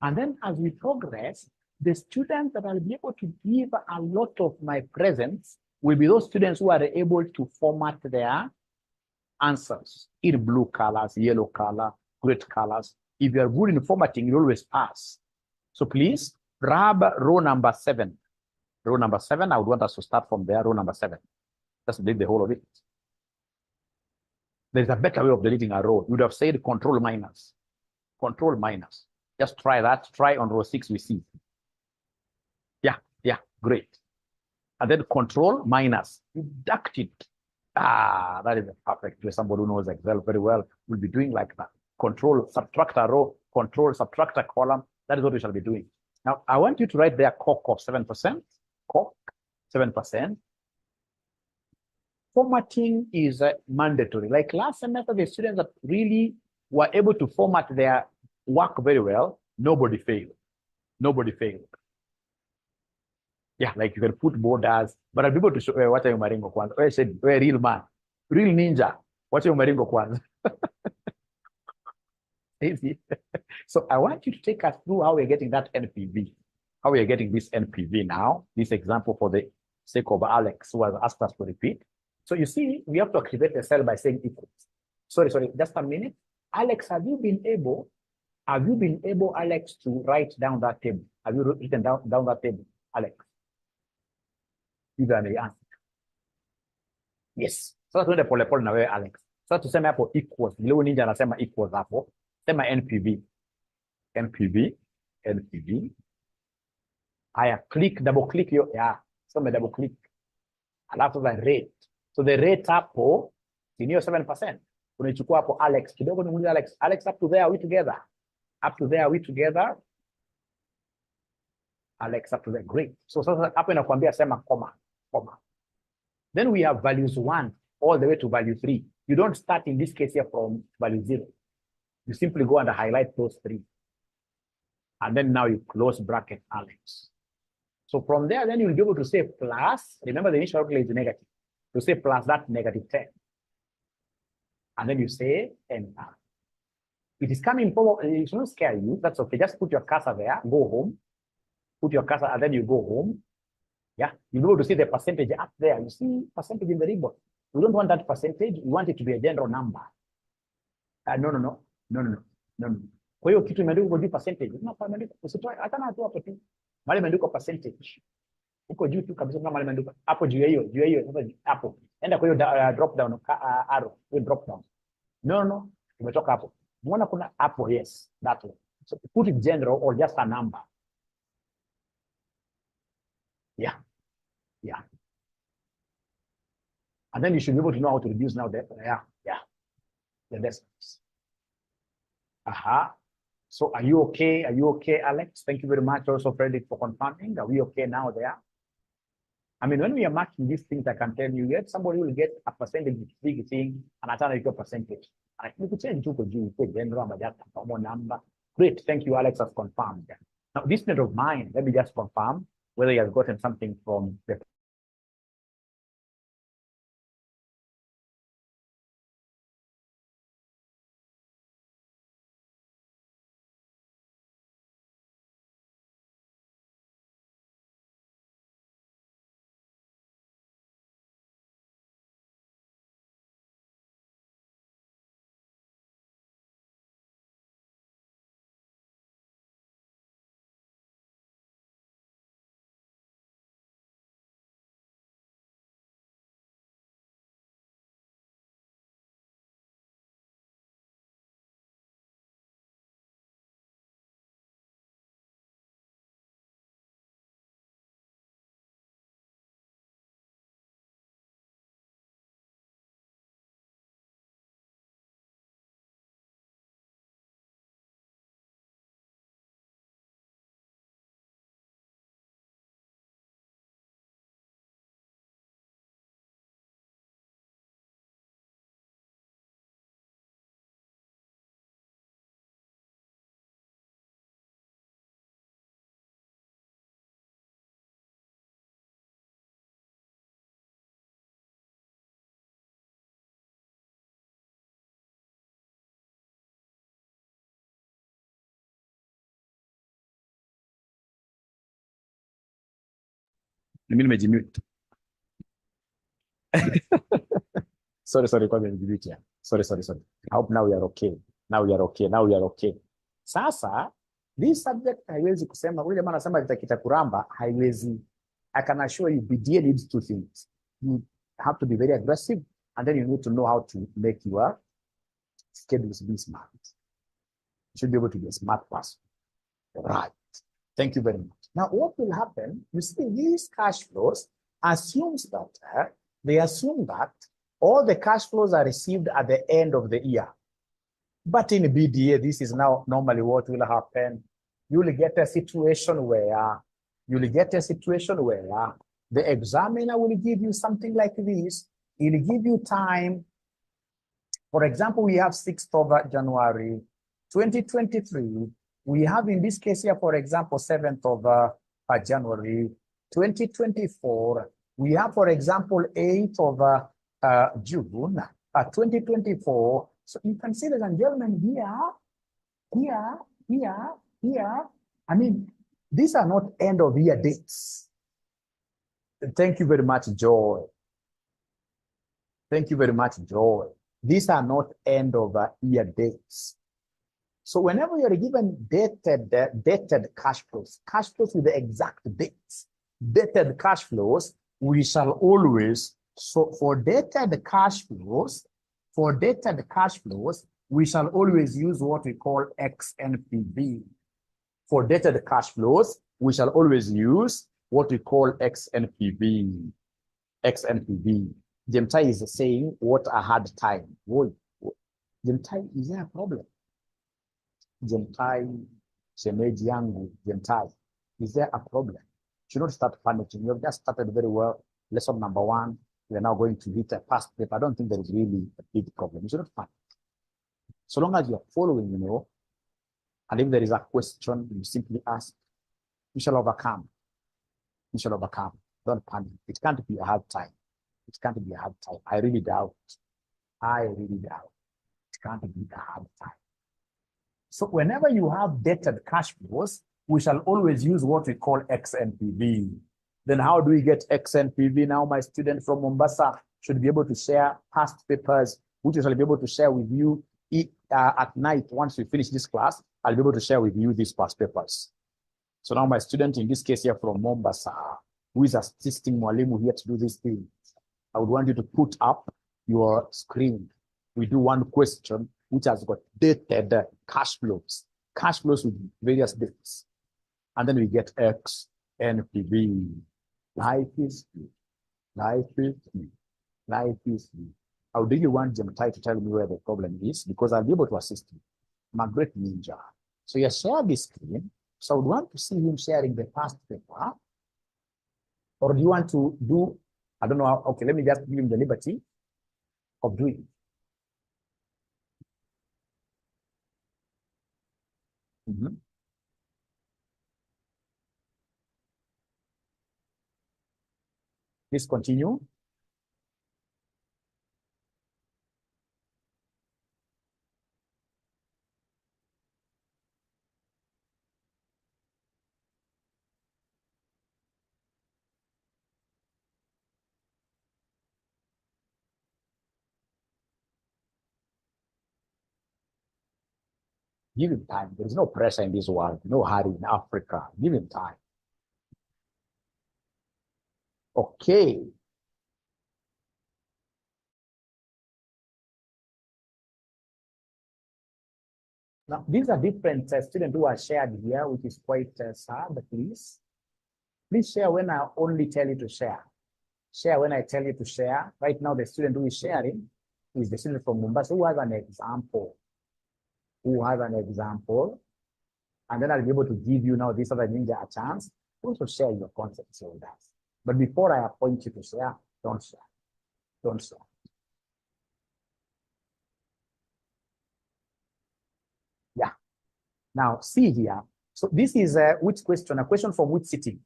And then as we progress, the students that I'll be able to give a lot of my presents will be those students who are able to format their answers in blue colors, yellow color, great colors. If you are good in formatting, you always pass. So please grab row number 7. Row number 7, I would want us to start from there, row number 7. Just delete the whole of it. There's a better way of deleting a row. You would have said control minus. Control minus. Just try that. Try on row 6 we see. Yeah, great. And then control minus. Deduct it. That is a perfect way. Somebody who knows Excel very well will be doing like that. Control, subtract a row, control, subtract a column. That is what we shall be doing. Now, I want you to write there COC of 7%. COC, 7%. Formatting is mandatory. Like last semester, the students that really were able to format their work very well, nobody failed. Nobody failed. Yeah, like you can put borders, but I'll be able to show what are you maringo kwanza. I said, real man, real ninja. What are you maringo kwanza? So I want you to take us through how we're getting that NPV. How we are getting this NPV now. This example for the sake of Alex, who has asked us to repeat. So you see, we have to activate the cell by saying equals. Sorry, just a minute. Alex, have you been able, Alex, to write down that table? Have you written down that table, Alex? Either may answer. Yes. Sasa tuende polepole na wewe Alex. Sasa tuseme hapo equals. Leo ninja anasema equals hapo. Sema NPV. NPV. Haya, double click hiyo. Yeah. Soma double click. Alafu the rate. So the rate hapo ni 7%. Unaichukua hapo Alex. Kidogo nimuulize Alex. Alex, up to there are we together? Up to there are we together? Alex, up to there. Great. So sasa hapo inakuambia sema comma. Then we have values 1 all the way to value 3. You don't start in this case here from value 0. You simply go and highlight those 3. And then now you close bracket Alex. So from there, then you'll be able to say plus. Remember the initial outlay is negative. You say plus that negative 10. And then you say enter. It is coming forward. It shouldn't scare you. That's okay. Just put your cursor there. Go home. Put your cursor and then you go home. Yeah, you'll be able to see the percentage up there. You see percentage in the ribbon. We don't want that percentage. We want it to be a general number. No. Kwa hiyo kitu imeandikwa kwa percentage. Unapoandika usitoe hata na tu hapo tu. Mali imeandikwa percentage. Uko juu tu kabisa kama mali imeandikwa hapo juu hiyo sasa hapo. Enda kwa hiyo drop down arrow, hiyo drop down. No. Umetoka hapo. Unaona kuna hapo, yes, that one. So put it general or just a number. Yeah. And then you should be able to know how to reduce now the decimals. So are you okay? Are you okay, Alex? Thank you very much also, Frederick, for confirming. Are we okay now there? I mean, when we are marking these things, I can tell you, yet somebody will get a percentage big thing, and I tell you a percentage. And you could change to general number. Great, thank you, Alex, has confirmed. Now, this student of mine, let me just confirm whether he has gotten something from the mimi nimejimute. Sorry, kwa nimejimute. Sorry. I hope now we are okay. Now we are okay. Sasa, this subject haiwezi kusema, ule jamaa anasema kita haiwezi. I can assure you, BDA needs two things. You have to be very aggressive, and then you need to know how to make your schedules be smart. You should be able to be a smart person. Right. Thank you very much. Now, what will happen? You see, these cash flows assumes that they assume that all the cash flows are received at the end of the year. But in BDA, this is now normally what will happen. You will get a situation where the examiner will give you something like this. He'll give you time. For example, we have 6th of January, 2023. We have in this case here, for example, 7th of January, 2024. We have, for example, 8th of June, 2024. So you can see, ladies and gentlemen, here. I mean, these are not end of year dates. Thank you very much, Joy. Thank you very much, Joy. These are not end of year dates. So whenever you're given dated cash flows with the exact dates, dated cash flows, we shall always, so for dated cash flows, we shall always use what we call XNPV. For dated cash flows, we shall always use what we call XNPV. Jemtai is saying, what a hard time. Jemtai, is there a problem? Jemtai, shemeji yangu, Jemtai, is there a problem? You should not start panicking. You have just started very well. Lesson number 1, we are now going to hit a past paper. I don't think there is really a big problem. You should not panic. So long as you are following, and if there is a question, you simply ask, you shall overcome. Don't panic. It can't be a hard time. I really doubt. It can't be a hard time. So whenever you have dated cash flows, we shall always use what we call XNPV. Then how do we get XNPV? Now my student from Mombasa should be able to share past papers, which I shall be able to share with you at night. Once we finish this class, I'll be able to share with you these past papers. So now my student, in this case here from Mombasa, who is assisting Mwalimu here to do this thing, I would want you to put up your screen. We do one question which has got dated cash flows with various dates. And then we get XNPV. Life is good. I would really want Jemtai to tell me where the problem is, because I'll be able to assist you. I'm a great ninja. So you share this screen. So I would want to see him sharing the past paper. Or do you want to do, I don't know, okay, let me just give him the liberty of doing it. Please continue. Give him time. There is no pressure in this world, no hurry in Africa. Give him time. Okay. Now, these are different students who are shared here, which is quite sad, please. Please share when I only tell you to share. Share when I tell you to share. Right now, the student who is sharing is the student from Mombasa who has an example. And then I'll be able to give you now this other ninja a chance to also share your concepts with us. But before I appoint you to share, don't share. Don't share. Yeah. Now, see here. So this is which question? A question from which sitting?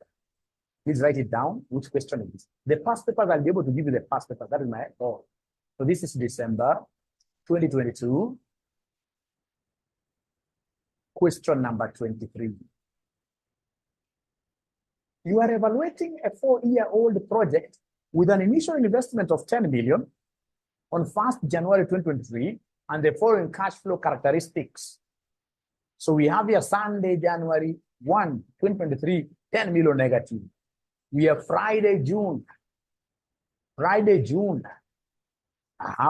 Please write it down. Which question is this? The past papers, I'll be able to give you the past papers. That is my goal. So this is December 2022. Question number 23. You are evaluating a 4-year-old project with an initial investment of 10 million on 1st January 2023 and the following cash flow characteristics. So we have here Sunday, January 1, 2023, 10 million negative. We have Friday, June.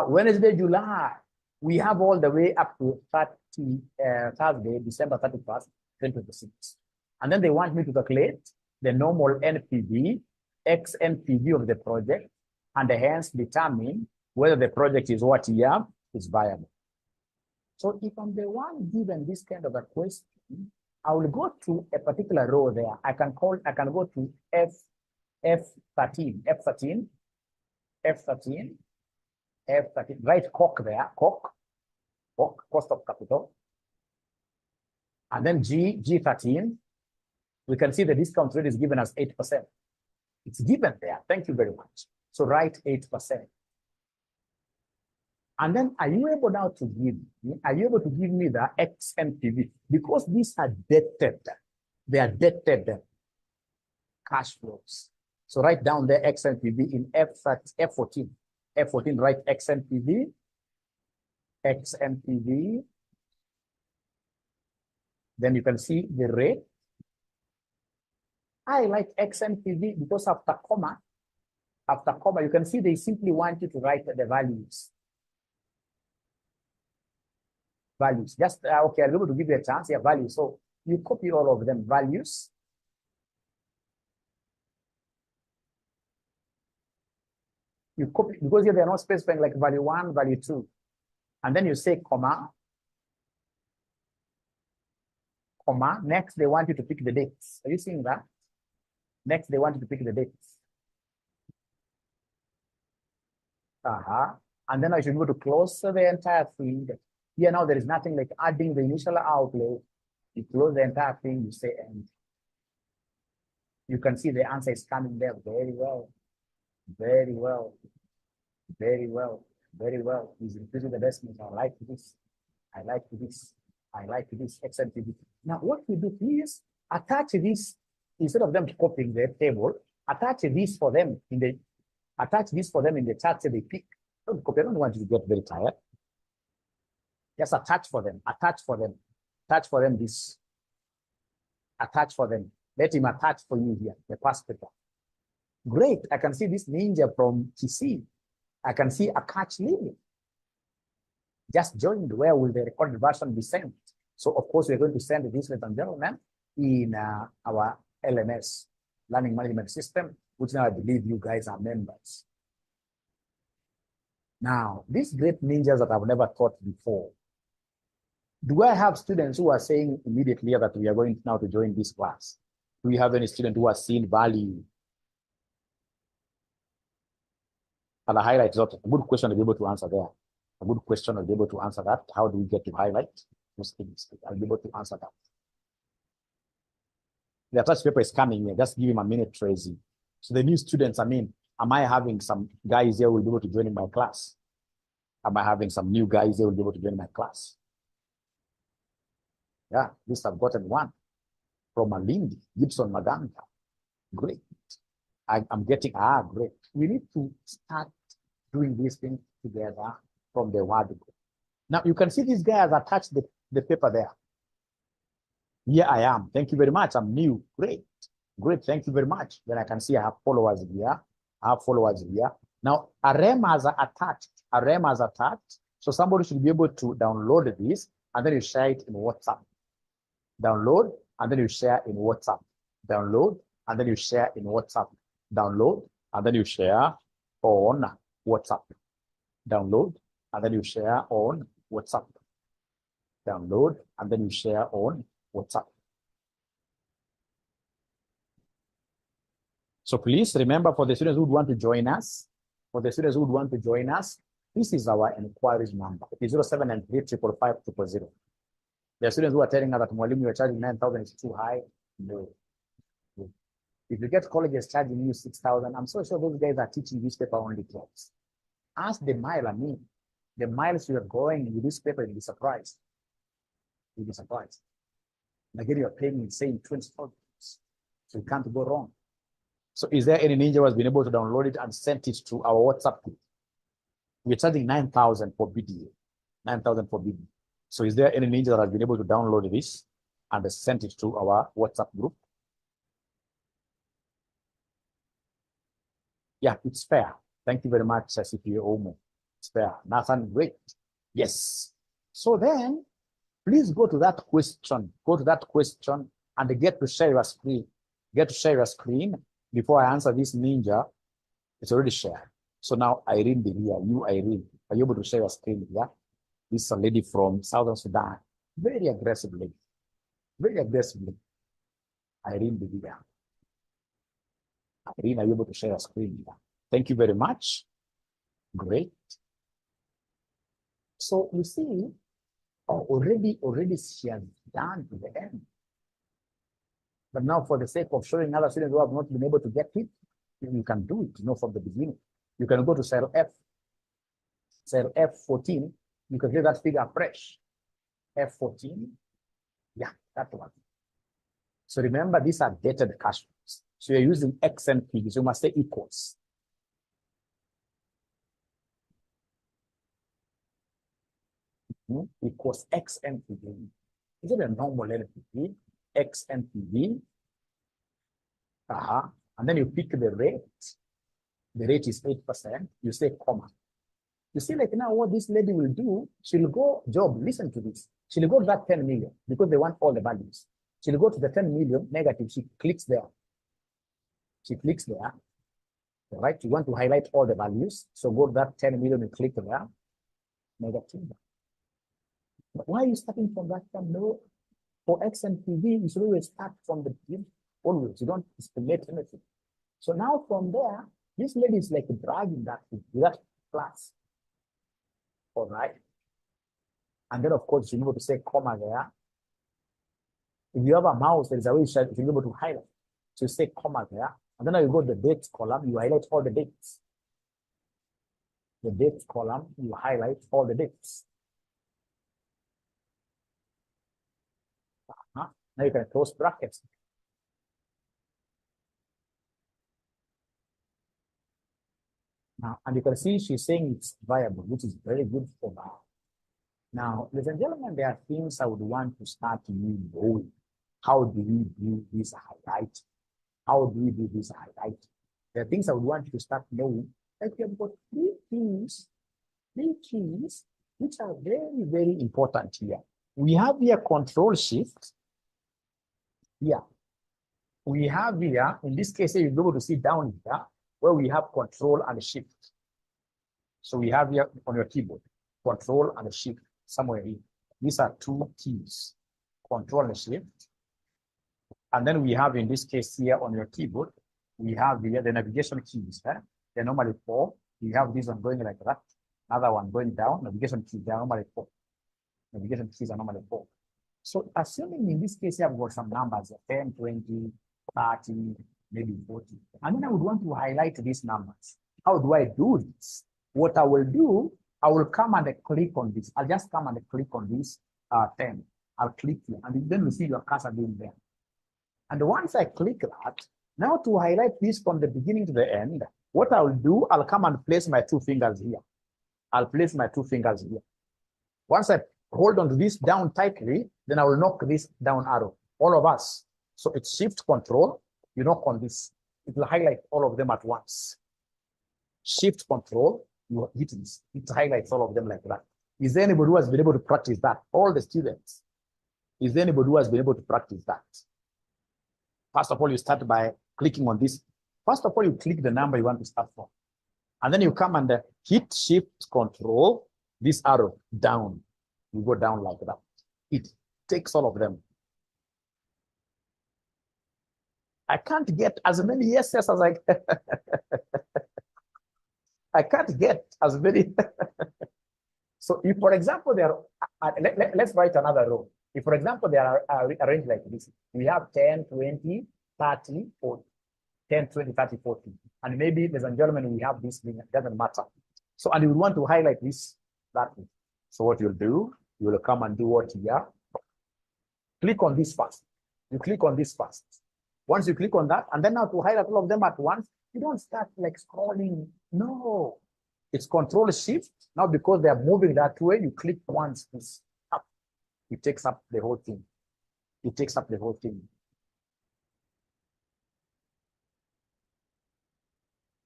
Wednesday, July. We have all the way up to Thursday, December 31st, 2026. And then they want me to calculate the normal NPV, XNPV of the project, and hence determine whether the project is what year is viable. So if I'm the one given this kind of a question, I will go to a particular row there. I can go to F13, write COC there, COC, cost of capital. And then G13, we can see the discount rate is given as 8%. It's given there. Thank you very much. So write 8%. And then are you able now to give me the XNPV? Because these are dated. They are dated cash flows. So write down the XNPV in F14. F14, write XNPV. Then you can see the rate. I like XNPV because after comma, you can see they simply want you to write the values. Just, okay, I'll be able to give you a chance here, values. So you copy all of them, values. You copy, because here they are not specifying like value 1, value 2. And then you say comma. Next, they want you to pick the dates. Are you seeing that? Next, they want you to pick the dates. And then I should be able to close the entire thing. Here now there is nothing like adding the initial outlay. You close the entire thing, you say end. You can see the answer is coming there very well. He's increasing the decimals. I like this. XNPV. Now what we do is attach this, instead of them copying the table, attach this for them in the chat so they pick. Don't copy. I don't want you to get very tired. Just attach for them. Let him attach for you here, the past paper. Great. I can see this ninja from TC. I can see a catch Lily. Just joined. Where will the recorded version be sent? So, of course, we're going to send this, ladies and gentlemen, in our LMS, Learning Management System, which now I believe you guys are members. Now, these great ninjas that I've never taught before, do I have students who are saying immediately that we are going now to join this class? Do we have any student who has seen value? And the highlight is not a good question to be able to answer there. A good question, I'll be able to answer that. How do we get to highlight those things? I'll be able to answer that. The attached paper is coming here. Just give him a minute, Tracy. So the new students, Am I having some guys here who will be able to join in my class? Am I having some new guys here who will be able to join my class? Yeah, at least I've gotten one from Malindi, Gibson Maganga. Great. I'm getting, great. We need to start doing these things together from the word group. Now, you can see this guy has attached the paper there. Here I am. Thank you very much. I'm new. Great. Great. Thank you very much. Then I can see I have followers here. I have followers here. Now, a rem has attached. A rem has attached. So somebody should be able to download this, and then you share it in WhatsApp. Download, and then you share in WhatsApp. Download, and then you share in WhatsApp. Download, and then you share on WhatsApp. Download, and then you share on WhatsApp. Download, and then you share on WhatsApp. So please remember, for the students who would want to join us, this is our inquiries number. It is 0793555000. There are students who are telling us that Mwalimu, you're charging 9,000 is too high. No. If you get colleges charging you 6,000, I'm so sure those guys are teaching this paper only class. Ask the mile, the miles you are going with this paper, you'll be surprised. You'll be surprised. And again, you're paying, saying 20,000. So you can't go wrong. So is there any ninja who has been able to download it and sent it to our WhatsApp group? We're charging 9,000 for BDA. 9,000 for BDA. So is there any ninja that has been able to download this and sent it to our WhatsApp group? Yeah, it's fair. Thank you very much, 𝐶PA. It's fair. Nathan, great. Yes. So then, please go to that question. Go to that question and get to share your screen. Get to share your screen. Before I answer this ninja, it's already shared. So now Irene be here. You, Irene, are you able to share your screen here? This is a lady from Southern Sudan. Very aggressively. Very aggressively. Irene be here. Irene, are you able to share your screen here? Thank you very much. Great. So you see, already she has done to the end. But now, for the sake of showing other students who have not been able to get it, you can do it, from the beginning. You can go to cell F. Cell F14, you can get that figure fresh. F14, yeah, that one. So remember, these are dated cash flows. So you're using XNP, so you must say equals. Equals XNPV. Is it a normal NPV? XNPV. And then you pick the rate. The rate is 8%. You say comma. You see, like now, what this lady will do, she'll go, Job, listen to this. She'll go to that 10 million because they want all the values. She'll go to the 10 million negative. She clicks there. She clicks there. Right? You want to highlight all the values. So go to that 10 million and click there. Negative. But why are you starting from that one? No. For XNPV, you should always start from the beginning. Always. You don't estimate anything. So now from there, this lady is like dragging that class. All right. And then, of course, you're able to say comma there. If you have a mouse, there is a way you're able to highlight. So you say comma there. And then you go to the dates column, you highlight all the dates. The dates column, you highlight all the dates. Now you can close brackets. Now, and you can see she's saying it's viable, which is very good for her. Now, ladies and gentlemen, there are things I would want to start knowing. How do we do this highlight? How do we do this highlight? There are things I would want you to start knowing. Like we have got three keys, which are very, very important here. We have here control shift. Here. We have here, in this case, you'll be able to see down here, where we have control and shift. So we have here on your keyboard, control and shift, somewhere here. These are two keys, control and shift. And then we have, in this case here on your keyboard, we have here the navigation keys. They're normally 4. We have this one going like that. Another one going down. Navigation keys, they're normally 4. Navigation keys are normally 4. So assuming in this case, you have got some numbers, 10, 20, 30, maybe 40. And then I would want to highlight these numbers. How do I do this? What I will do, I will come and click on this. I'll just come and click on this 10. I'll click here, and then you see your cursor being there. And once I click that, now to highlight this from the beginning to the end, what I will do, I'll come and place my 2 fingers here. I'll place my 2 fingers here. Once I hold on to this down tightly, then I will knock this down arrow. All of us. So it's Shift Control. You knock on this. It will highlight all of them at once. Shift Control. You hit this. It highlights all of them like that. Is there anybody who has been able to practice that? All the students. Is there anybody who has been able to practice that? First of all, you start by clicking on this. First of all, you click the number you want to start from. And then you come and hit Shift Control, this arrow down. You go down like that. It takes all of them. I can't get as many yeses as I I can't get as many. So if, for example, there are, let's write another row. If, for example, they are arranged like this, we have 10, 20, 30, 40. 10, 20, 30, 40. And maybe, ladies and gentlemen, we have this thing, it doesn't matter. So, and you want to highlight this, that. So what you'll do, you will come and do what here. Click on this first. You click on this first. Once you click on that, and then now to highlight all of them at once, you don't start like scrolling. No, it's Control Shift. Now, because they are moving that way, you click once, it's up. It takes up the whole thing. It takes up the whole thing.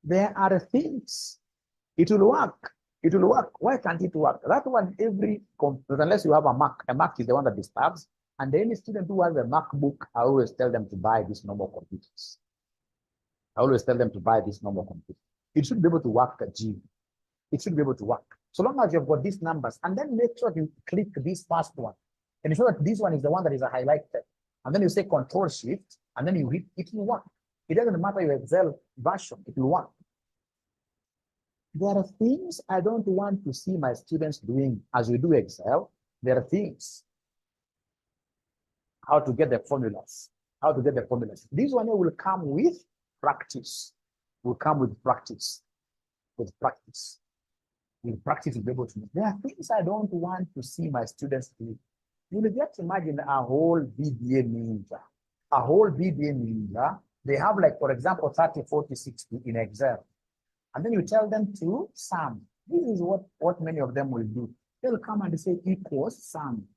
There are things. It will work. It will work. Why can't it work? That one, every computer, unless you have a Mac is the one that disturbs. And any student who has a MacBook, I always tell them to buy these normal computers. I always tell them to buy this normal computer. It should be able to work at G. It should be able to work. So long as you've got these numbers, and then make sure you click this first one. And ensure that this one is the one that is highlighted. And then you say Control Shift, and then you hit, it will work. It doesn't matter your Excel version, it will work. There are things I don't want to see my students doing as we do Excel. There are things. How to get the formulas. How to get the formulas. This one will come with practice. Will come with practice. With practice. With practice, you'll be able to. There are things I don't want to see my students do. You will just imagine a whole VBA ninja. A whole VBA ninja. They have, like, for example, 30, 40, 60 in Excel. And then you tell them to sum. This is what many of them will do. They'll come and say equals sum.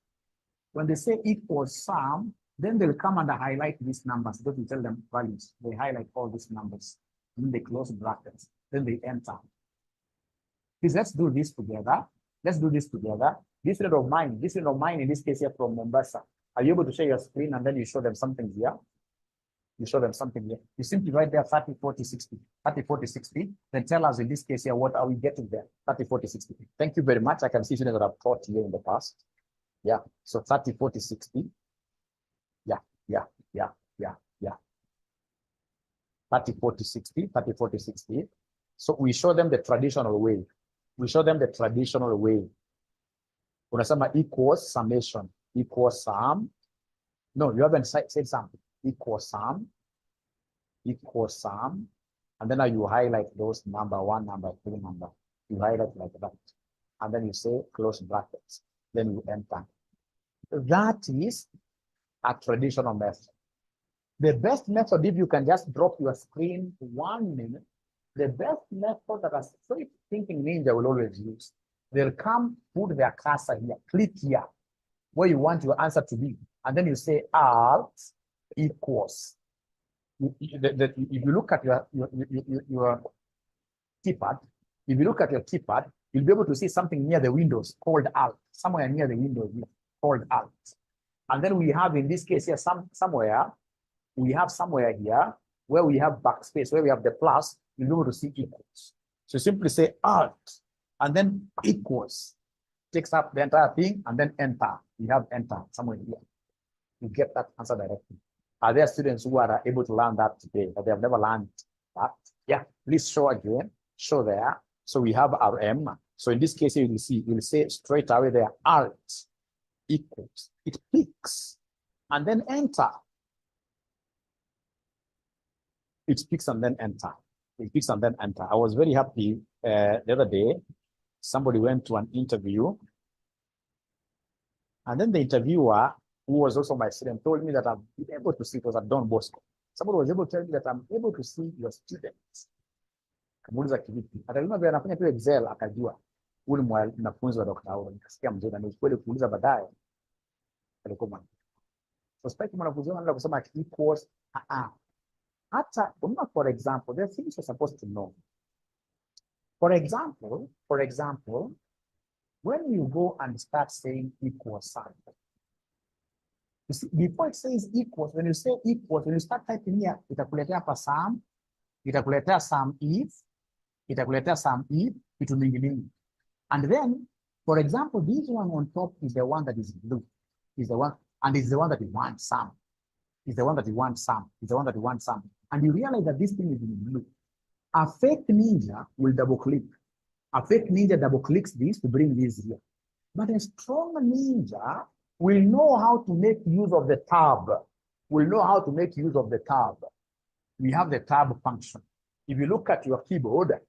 When they say equals sum, then they'll come and highlight these numbers. Don't you tell them values. They highlight all these numbers. Then they close brackets. Then they enter. Please, let's do this together. Let's do this together. This friend of mine in this case here from Mombasa. Are you able to share your screen and then you show them something here? You show them something here. You simply write there 30, 40, 60. 30, 40, 60. Then tell us in this case here, what are we getting there? 30, 40, 60. Thank you very much. I can see students that I've taught here in the past. Yeah. So 30, 40, 60. Yeah. 30, 40, 60. 30, 40, 60. So we show them the traditional way. We show them the traditional way. Unasema equals summation. Equals sum. No, you haven't said something. Equals sum. Equals sum. And then now you highlight those number 1, number 2, number. You highlight like that. And then you say close brackets. Then you enter. That is a traditional method. The best method, if you can just drop your screen 1 minute, the best method that a straight thinking ninja will always use. They'll come, put their cursor here, click here, where you want your answer to be. And then you say Alt equals. If you look at your keypad, if you look at your keypad, you'll be able to see something near the windows called Alt, somewhere near the windows called Alt. And then we have, in this case here, somewhere here where we have backspace, where we have the plus, you'll be able to see equals. So simply say Alt and then equals. Takes up the entire thing and then enter. You have enter somewhere here. You get that answer directly. Are there students who are able to learn that today, but they have never learned that? Yeah, please show again. Show there. So we have RM. So in this case, you will see, you will say straight away there, Alt equals. It picks and then enter. it picks and then enter. It picks and then enter. I was very happy the other day. Somebody went to an interview, and then the interviewer, who was also my student, told me that I've been able to see, it was at Don Bosco. Somebody was able to tell me that I'm able to see your students. Kamuuliza kivipi? Atalima vile anafanya tu Excel akajua ule mwanafunzi wa Dr. Auro. Nikasikia mzee na ni kweli kuuliza baadaye. Alikuwa suspect mwanafunzi anaanza kusema equals hata for example, there are things you're supposed to know. For example, when you go and start saying equals something, you see, before it says equals, when you say equals, when you start typing here, itakuletea hapa sum, itakuletea sum if, vitu mingi mingi. And then, for example, this one on top is the one that is blue, is the one, and is the one that you want sum, is the one that you want sum, is the one that you want sum. And you realize that this thing is in blue. A fake ninja will double click. A fake ninja double clicks this to bring this here. But a strong ninja will know how to make use of the tab. Will know how to make use of the tab. We have the tab function. If you look at your keyboard,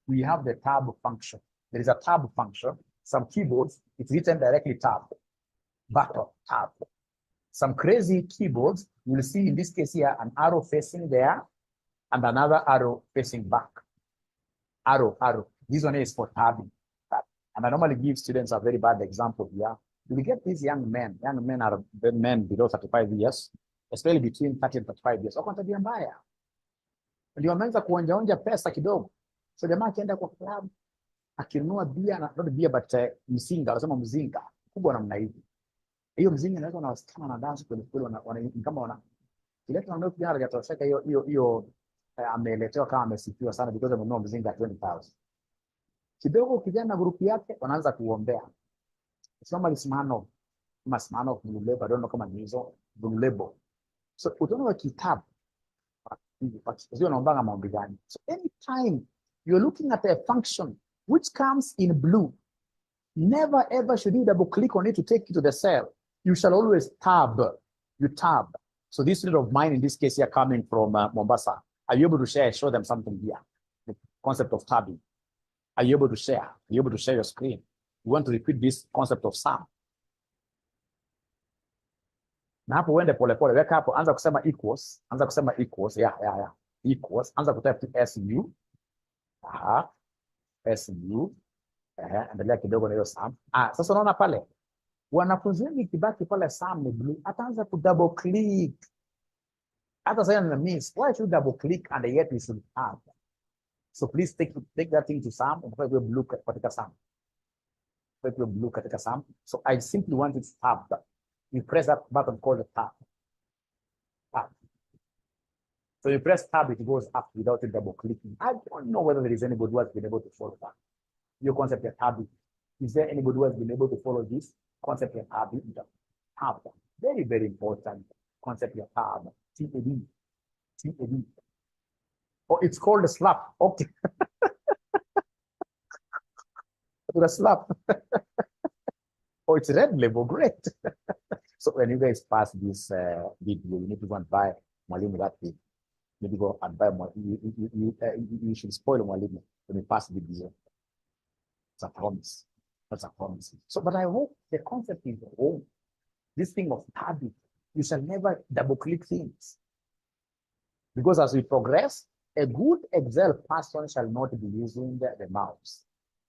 we have the tab function. There is a tab function. Some keyboards, it's written directly tab. Button, tab. Some crazy keyboards, you'll see in this case here, an arrow facing there, and another arrow facing back. Arrow. This one is for tabbing. And I normally give students a very bad example here. You get these young men are the men below 35 years, especially between 30 and 35 years. Wako tabia mbaya. Ndio wameanza kuonja pesa kidogo. So jamaa akienda kwa club, akinunua bia, not beer but mzinga, wanasema mzinga, kubwa namna hivi. Hiyo mzinga inaweza na wasichana na dance kweli kama wana kileta na ndio kijana hajatosheka hiyo ameletewa kama amesifiwa sana because amenunua mzinga 20,000. Kidogo kijana na grupu yake wanaanza kuombea. Somebody Smirnoff, Blue Label, I don't know kama ni hizo Blue Label. So utaona kitabu sio naomba maombi gani. So anytime you're looking at a function which comes in blue, never ever should you double click on it to take you to the cell. You shall always tab. You tab. So this student of mine in this case here coming from Mombasa, are you able to show them something here? The concept of tabbing. Are you able to share? Are you able to share your screen? You want to repeat this concept of sum. Na hapo uende pole pole, weka hapo, anza kusema equals, yeah. Equals, anza kutype SU. SU. Endelea kidogo na hiyo sum. Sasa unaona pale. Wanafunzi wengi kibaki pale sum ni blue, ataanza ku double click. Hata sasa na miss, why should double click and yet we should have? So please take that thing to sum and put blue katika sum. Put blue katika sum. So I simply want it tabbed. You press that button called the tab. So you press tab, it goes up without it double clicking. I don't know whether there is anybody who has been able to follow that. Your concept of tabbing. Is there anybody who has been able to follow this concept of tabbing? Tab. Very, very important concept of tab. TAB. Oh, it's called a slap. Okay. The slap. Oh, it's red label. Great. So when you guys pass this video, you need to go and buy Mwalimu that thing. You need to go and buy you should spoil Mwalimu when you pass the video. It's a promise. That's a promise. So, but I hope the concept is wrong. This thing of tabbing, you shall never double click things. Because as we progress, a good Excel person shall not be using the mouse.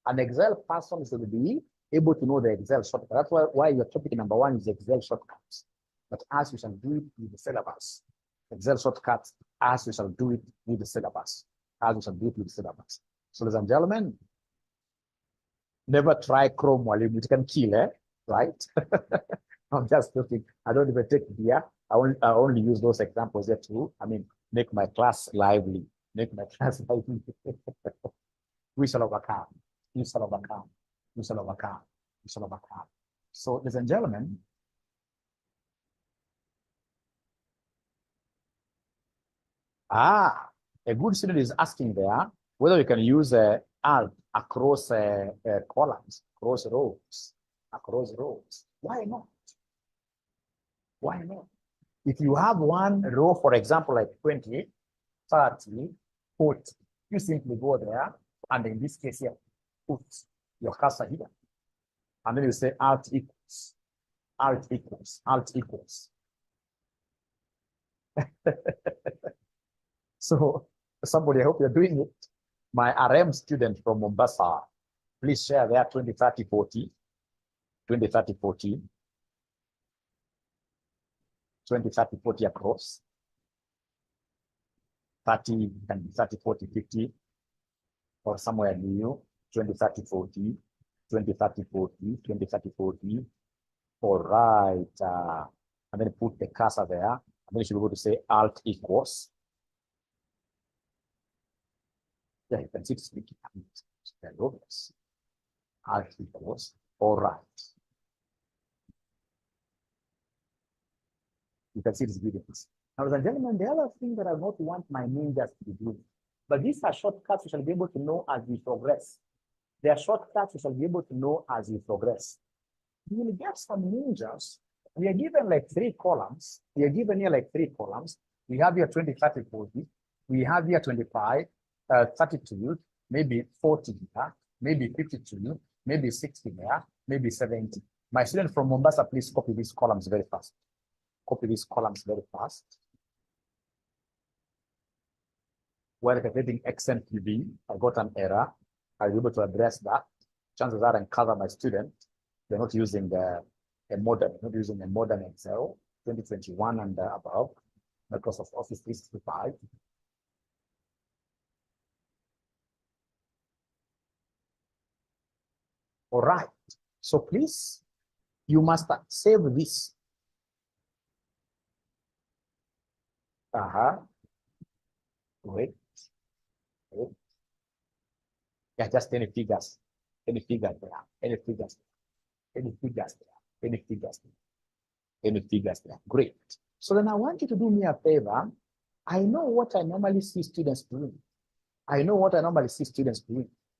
An Excel person should be able to know the Excel shortcut. That's why your topic number 1 is Excel shortcuts. But as you shall do it with the syllabus, Excel shortcuts, as you shall do it with the syllabus, So, ladies and gentlemen, never try Chrome Mwalimu. It can kill, right? I'm just joking. I don't even take beer. I only use those examples there too. Make my class lively. We shall overcome. So, ladies and gentlemen, a good student is asking there whether we can use alt across columns, across rows. Why not? If you have one row, for example, like 20, 30, 40, you simply go there, and in this case here, put your cursor here. And then you say alt equals, alt equals, alt equals. So somebody, I hope you're doing it. My RM student from Mombasa, please share there 20, 30, 40, 20, 30, 40, 20, 30, 40 across, 30, and 30, 40, 50, or somewhere new, 20, 30, 40, 20, 30, 40, 20, 30, 40. All right. And then put the cursor there. And then you should be able to say alt equals. Yeah, you can see it's making alt equals. All right. You can see this video. Now, ladies and gentlemen, the other thing that I not want my ninjas to be doing, but these are shortcuts you shall be able to know as we progress. They are shortcuts you shall be able to know as we progress. You will get some ninjas. We are given like 3 columns. We are given here like 3 columns. We have here 20, 30, 40. We have here 25, 32, maybe 40 here, maybe 52, maybe 60 there, maybe 70. My student from Mombasa, please copy these columns very fast. Copy these columns very fast. Where calculating 𝐿 I got an error. I'll be able to address that. Chances are I cover my student. They're not using a modern Excel 2021 and above, Microsoft Office 365. All right. So please, you must save this. Wait. Yeah, just any figures there, any figures there, any figures there. Great. So then I want you to do me a favor. I know what I normally see students doing.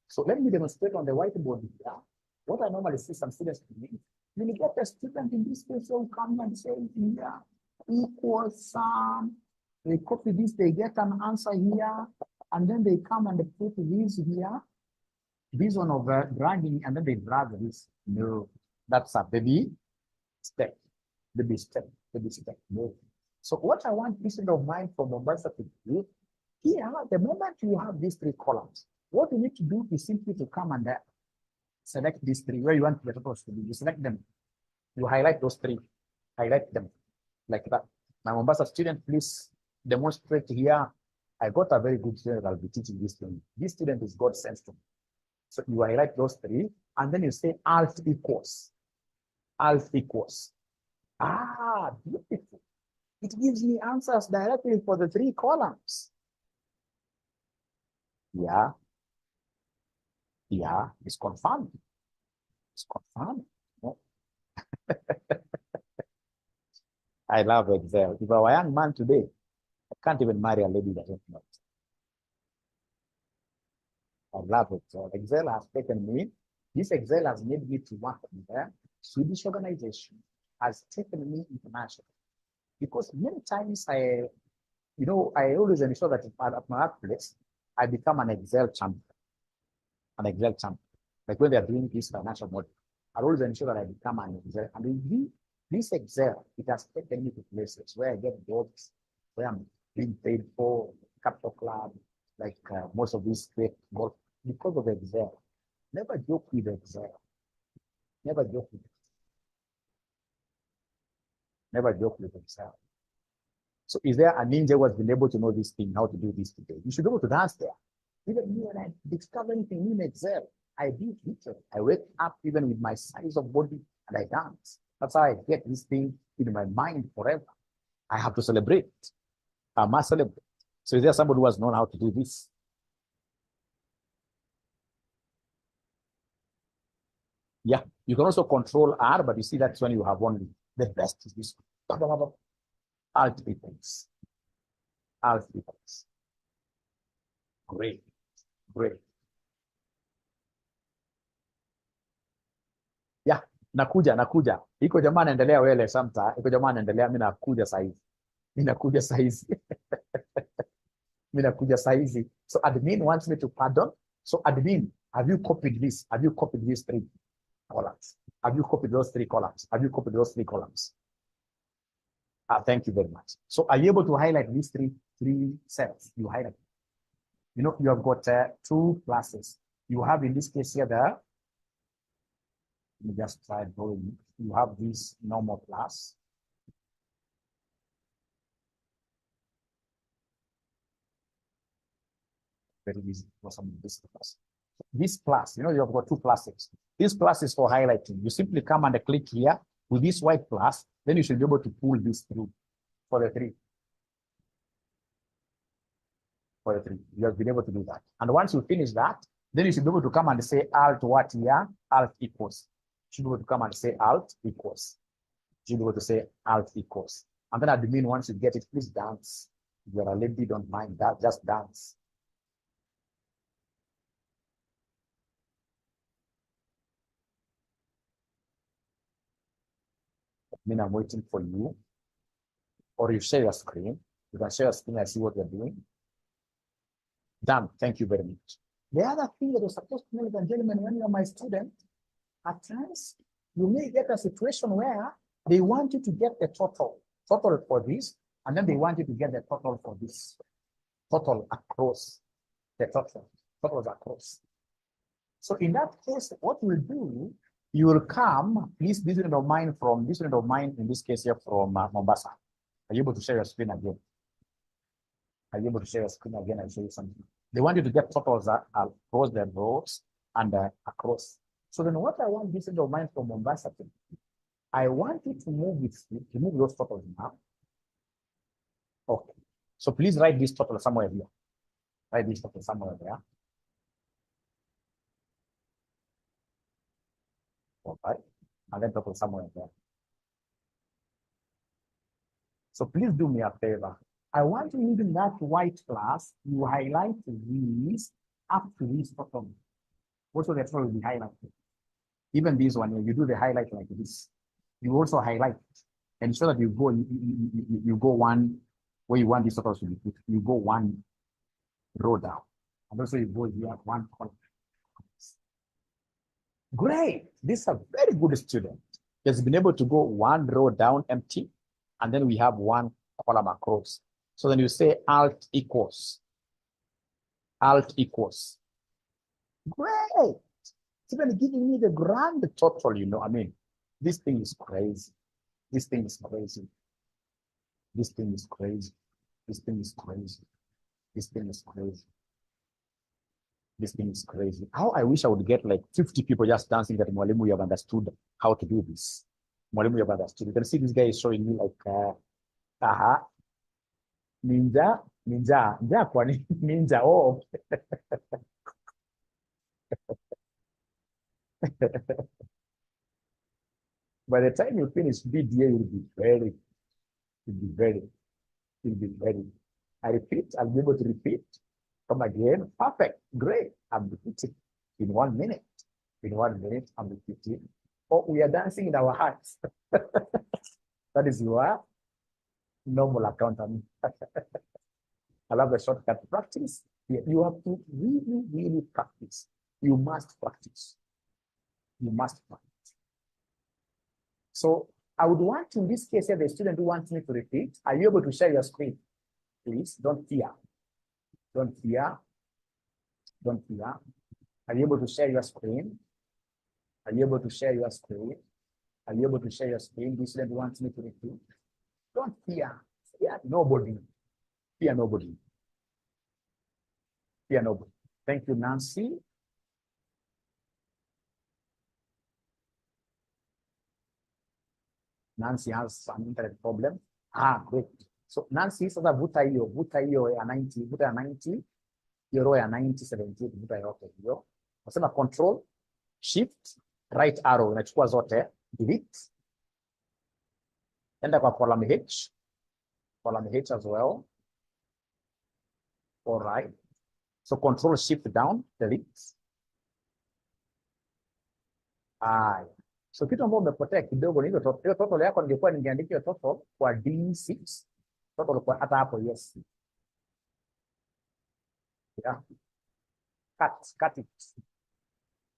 So let me demonstrate on the whiteboard here what I normally see some students doing. When you get a student in this case, will come and say here equals sum. They copy this, they get an answer here, and then they come and they put this here. This one over dragging, and then they drag this. No, that's a baby step. No. So what I want this of mine from Mombasa to do, here, the moment you have these 3 columns, what you need to do is simply to come and select these 3, where you want the totals to be. You select them. You highlight those 3. Highlight them like that. My Mombasa student, please demonstrate here. I got a very good student that I'll be teaching this thing. This student is God sent to me. So you highlight those 3, and then you say alt equals. Alt equals. Ah, beautiful. It gives me answers directly for the 3 columns. Yeah, it's confirmed. It's confirmed. No. I love Excel. If I were a young man today, I can't even marry a lady that doesn't know it. I love Excel. Excel has taken me. This Excel has made me to work in the Swedish organization, has taken me international. Because many times I always ensure that at my workplace, I become an Excel champion. Like when they are doing this financial model, I always ensure that I become an Excel. And in this Excel, it has taken me to places where I get jobs, where I'm being paid for capital club, like most of these great golf, because of Excel. Never joke with Excel. Never joke with Excel. So is there a ninja who has been able to know this thing, how to do this today? You should be able to dance there. Even me, when I discover anything in Excel, I do it. I wake up even with my size of body and I dance. That's how I get this thing in my mind forever. I have to celebrate. I must celebrate. So is there somebody who has known how to do this? Yeah, you can also control R, but you see that's when you have only the best is this. Alt equals. Alt equals. Great. Yeah, nakuja. Iko jamaa anaendelea wele samta. Iko jamaa anaendelea, mimi nakuja sasa hivi. Minakuja saizi. Minakuja saizi. So admin wants me to pardon. So admin, have you copied this? Have you copied these 3 columns? Have you copied those 3 columns? Have you copied those 3 columns? Thank you very much. So are you able to highlight these three cells? You highlight. You know, you have got 2 classes. You have in this case here let me just try drawing. You have this normal class. Very easy for some of this class. This class, you know, you have got 2 classes. This class is for highlighting. You simply come and click here with this white class, then you should be able to pull this through for the 3. For the 3, you have been able to do that. And once you finish that, then you should be able to come and say alt what here? Alt equals. You should be able to come and say alt equals. You should be able to say alt equals. And then admin, once you get it, please dance. If you're a lady, don't mind that, just dance. Admin, I'm waiting for you. Or you share your screen. You can share your screen and see what you're doing. Done. Thank you very much. The other thing that you're supposed to know, ladies and gentlemen, when you're my student, at times you may get a situation where they want you to get the total for this, and then they want you to get the total for this. Total across the totals across. So in that case, what we'll do, you will come, please, this student of mine from this student of mine, in this case here from Mombasa. Are you able to share your screen again? Are you able to share your screen again and show you something? They want you to get totals across the rows and across. So then what I want this student of mine from Mombasa to do, I want you to move those totals now. Okay. So please write this total somewhere here. Write this total somewhere there. Okay. And then total somewhere there. So please do me a favor. I want you using that white class, you highlight these up to this total. Also, the total will be highlighted. Even this one, you do the highlight like this. You also highlight and so that you go one where you want this total to be put. You go 1 row down. And also you go here 1 column. Great. This is a very good student. He has been able to go 1 row down empty, and then we have 1 column across. So then you say alt equals. Alt equals. Great. It's even giving me the grand total, you know. I mean, this thing is crazy. This thing is crazy. This thing is crazy. This thing is crazy. This thing is crazy. This thing is crazy. How I wish I would get like 50 people just dancing that Mwalimu, we have understood how to do this. Mwalimu, we have understood. You can see this guy is showing me like, ninja, kwani, ninja, oh. By the time you finish BDA, you'll be ready. I repeat, I'll be able to repeat. Come again. Perfect. Great. I'm repeating in 1 minute. In 1 minute, I'm repeating. Oh, we are dancing in our hearts. That is your normal accountant. I love the shortcut practice. You have to really practice. You must practice. You must practice. So I would want, in this case, the student who wants me to repeat, are you able to share your screen? Please, don't fear. Don't fear. Don't fear. Are you able to share your screen? Are you able to share your screen? Are you able to share your screen? This student wants me to repeat. Don't fear. Fear nobody. Fear nobody. Fear nobody. Thank you, Nancy. Nancy has some internet problem. Great. So Nancy sasa vuta hiyo ya 90, vuta ya 90, hiyo row ya 90, 70, vuta yote hiyo. Nasema control, shift, right arrow, inachukua zote, delete. Enda kwa column H as well. All right. So control, shift down, delete. So kitu ambacho umepotea kidogo ni hiyo total yako, ningekuwa ningeandika hiyo total kwa D6. Total kwa hata hapo, yes. Yeah. Cut it.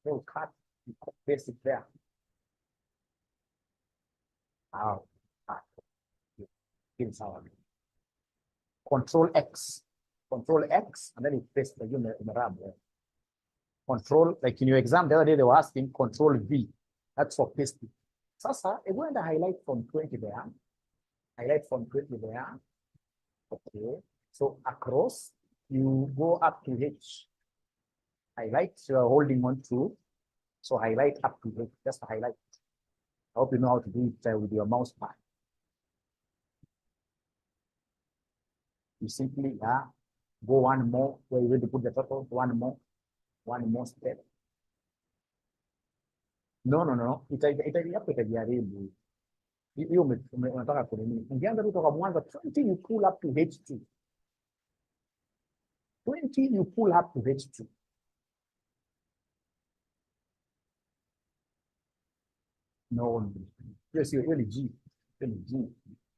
So cut, paste it there. Out. Control X, and then you paste the unit in the RAM. Control, like in your exam the other day, they were asking Control V. That's for pasting. Sasa, I go and highlight from 20 there. Highlight from 20 there. Okay. So across, you go up to H. Highlight, you are holding on to. So highlight up to H. Just highlight. I hope you know how to do it with your mouse pad. You simply go one more where you going to put the total, one more step. No. Itajaribu. Hiyo unataka kunini? Ungeanza kutoka mwanzo 20 you pull up to H2. 20 you pull up to H2. No. Yes, hiyo ni G.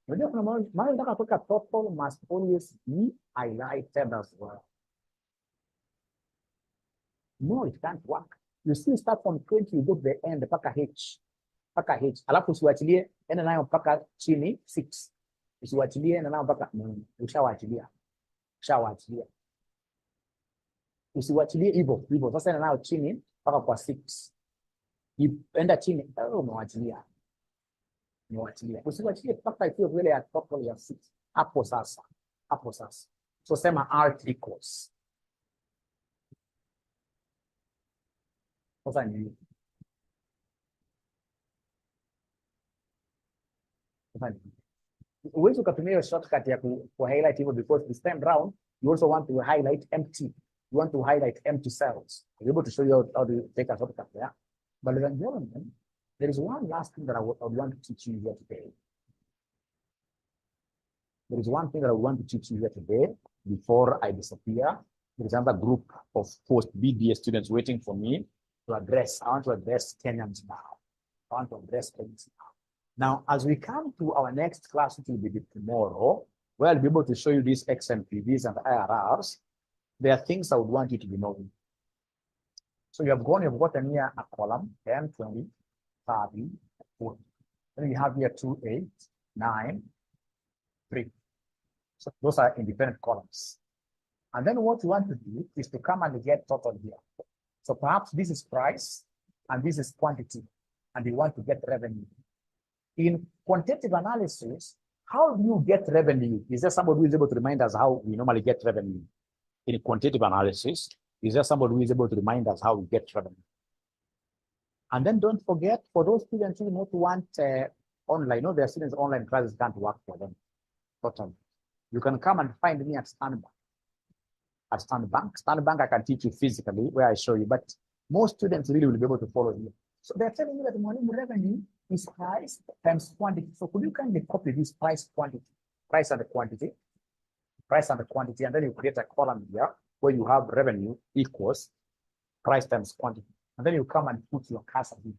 Unajua kuna mahali nataka kuweka total must always be highlighted as well. No, it can't work. You still start from 20, you go to the end, mpaka H. Alafu usiwachilie, enda nayo mpaka chini 6. Usiwachilie, enda nayo mpaka, ushawachilia. Usiwachilie hivyo. Sasa enda nayo chini mpaka kwa 6. Enda chini, umewachilia. Usiwachilie mpaka ikiwa vile ya total ya 6. Hapo sasa. So sema alt equals. Sasa ni uwezi ukatumia shortcut ya ku highlight hivyo, because this time round you also want to highlight empty. You want to highlight empty cells. I'll be able to show you how to take a shortcut there. But ladies and gentlemen, there is one last thing that I would want to teach you here today. There is one thing that I want to teach you here today before I disappear. There is another group of post-BBA students waiting for me to address. I want to address Kenyans now. Now, as we come to our next class, which will be tomorrow, where I'll be able to show you these XMPVs and IRRs, there are things I would want you to be knowing. So you've gotten here a column, 10, 20, 30, 40. Then you have here 2, 8, 9, 3. So those are independent columns. And then what you want to do is to come and get total here. So perhaps this is price and this is quantity, and you want to get revenue. In quantitative analysis, how do you get revenue? Is there somebody who is able to remind us how we normally get revenue? In quantitative analysis, is there somebody who is able to remind us how we get revenue? And then don't forget, for those students who don't want online, there are students online classes can't work for them. Totally. You can come and find me at Standbank. At Standbank, I can teach you physically where I show you, but most students really will be able to follow you. So they're telling me that the money revenue is price times quantity. So could you kindly copy this price and the quantity, and then you create a column here where you have revenue equals price times quantity. And then you come and put your cursor here.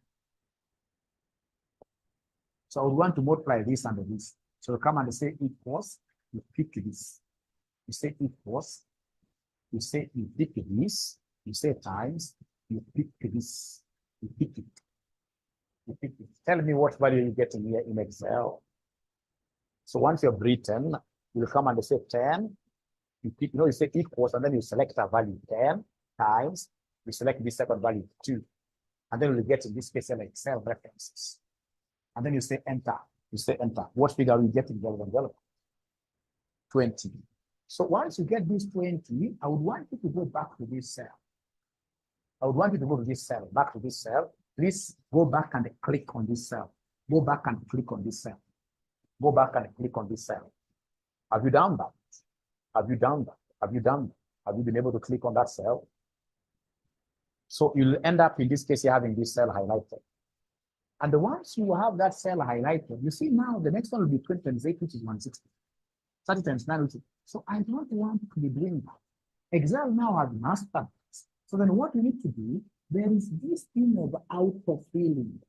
So I would want to multiply this and this. So you come and say equals, you pick this. You say equals, you say you pick this, you say times, you pick this, you pick it. You pick it. Tell me what value you're getting here in Excel. So once you've written, you'll come and say 10, you pick, you say equals, and then you select a value 10 times, you select this second value 2. And then you'll get in this case like cell references. And then you say enter. You say enter. What figure are you getting? 20. So once you get this 20, I would want you to go back to this cell. Back to this cell. Please go back and click on this cell. Go back and click on this cell. Have you done that? Have you been able to click on that cell? So you'll end up in this case, you're having this cell highlighted. And once you have that cell highlighted, you see now the next one will be 20 times 8, which is 160. 30 times 9, which is, so I don't want to be doing that. Excel now has mastered this. So then what we need to do, there is this thing of autofilling.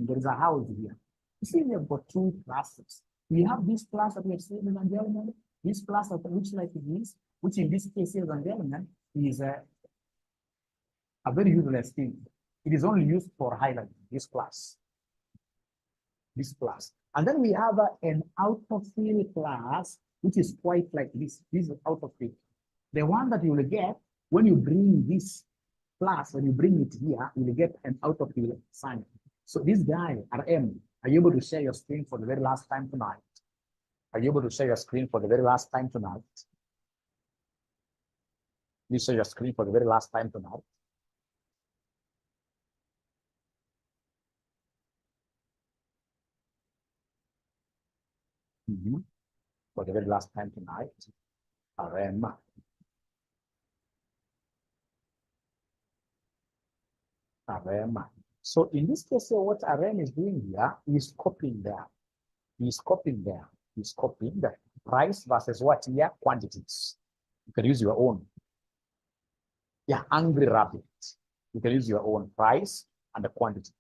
There is a house here. You see, we have got 2 classes. We have this class that we have seen in Angelman, this class that looks like this, which in this case is Angelman, is a very useless thing. It is only used for highlighting this class. This class. And then we have an out of field class, which is quite like this. This is out of field. The one that you will get when you bring this class, when you bring it here, you will get an out of field sign. So this guy, RM, are you able to share your screen for the very last time tonight? Are you able to share your screen for the very last time tonight? Please share your screen for the very last time tonight. For the very last time tonight, RM. So in this case, what RM is doing here is copying there. He's copying there. He's copying the price versus what here? Quantities. You can use your own. Yeah, Angry Rabbit. You can use your own price and the quantity.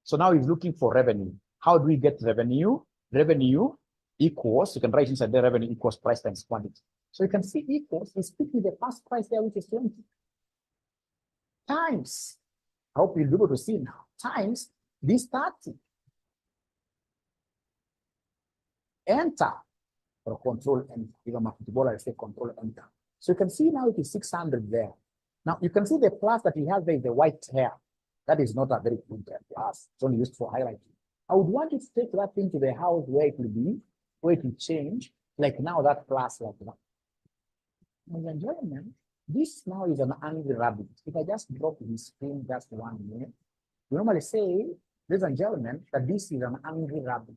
So now he's looking for revenue. How do we get revenue? Revenue equals, you can write inside the revenue equals price times quantity. So you can see equals, he's picking the first price there, which is 20. Times, I hope you'll be able to see now, times this 30. Enter, or control enter. Even my footballer, I say control enter. So you can see now it is 600 there. Now you can see the plus that he has there is the white hair. That is not a very good plus. It's only used for highlighting. I would want you to take that thing to the house where it will be, where it will change, like now that plus like that. Ladies and gentlemen, this now is an angry rabbit. If I just drop his screen just 1 minute, we normally say, ladies and gentlemen, that this is an angry rabbit,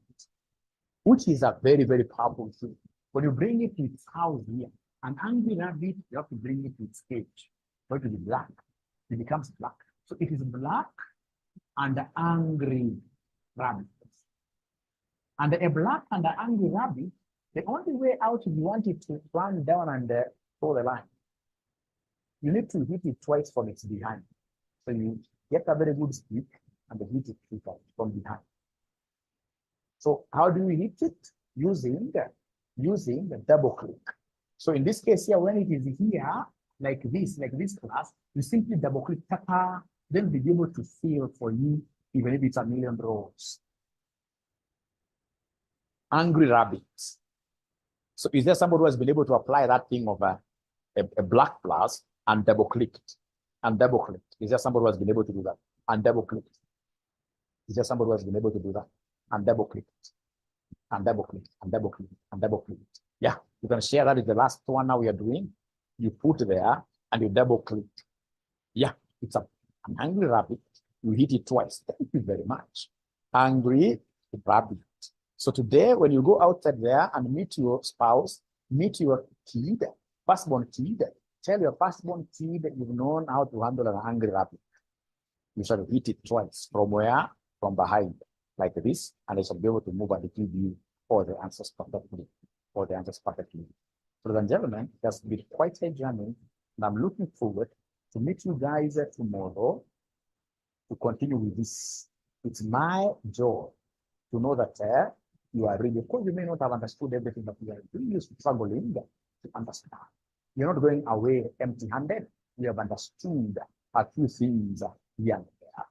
which is a very, very powerful thing. When you bring it to its house here, an angry rabbit, you have to bring it to its cage. For it to be black. It becomes black. So it is black and angry rabbit. And a black and an angry rabbit, the only way out if you want it to run down and throw the line, you need to hit it twice from its behind. So you get a very good stick and hit it from behind. So how do we hit it? Using the double click. So in this case here, when it is here, like this class, you simply double click, then be able to fill for you, even if it's 1,000,000 rows. Angry rabbits. So is there somebody who has been able to apply that thing of a black plus and double clicked? And double clicked. Is there somebody who has been able to do that? And double clicked. Is there somebody who has been able to do that? And double clicked. And double clicked. And double clicked. And double clicked. Yeah, you can share that is the last one now we are doing. You put there and you double click. Yeah, it's an angry rabbit. You hit it twice. Thank you very much. Angry rabbit. So today, when you go outside there and meet your spouse, meet your kid, firstborn kid, tell your firstborn kid that you've known how to handle an angry rabbit. You shall hit it twice. From where? From behind, like this, and they shall be able to move and give you all the answers perfectly. All the answers perfectly. So, ladies and gentlemen, it has been quite a journey, and I'm looking forward to meet you guys tomorrow to continue with this. It's my joy to know that you are really, of course, you may not have understood everything, but you are really struggling to understand. You're not going away empty-handed. You have understood a few things here and there.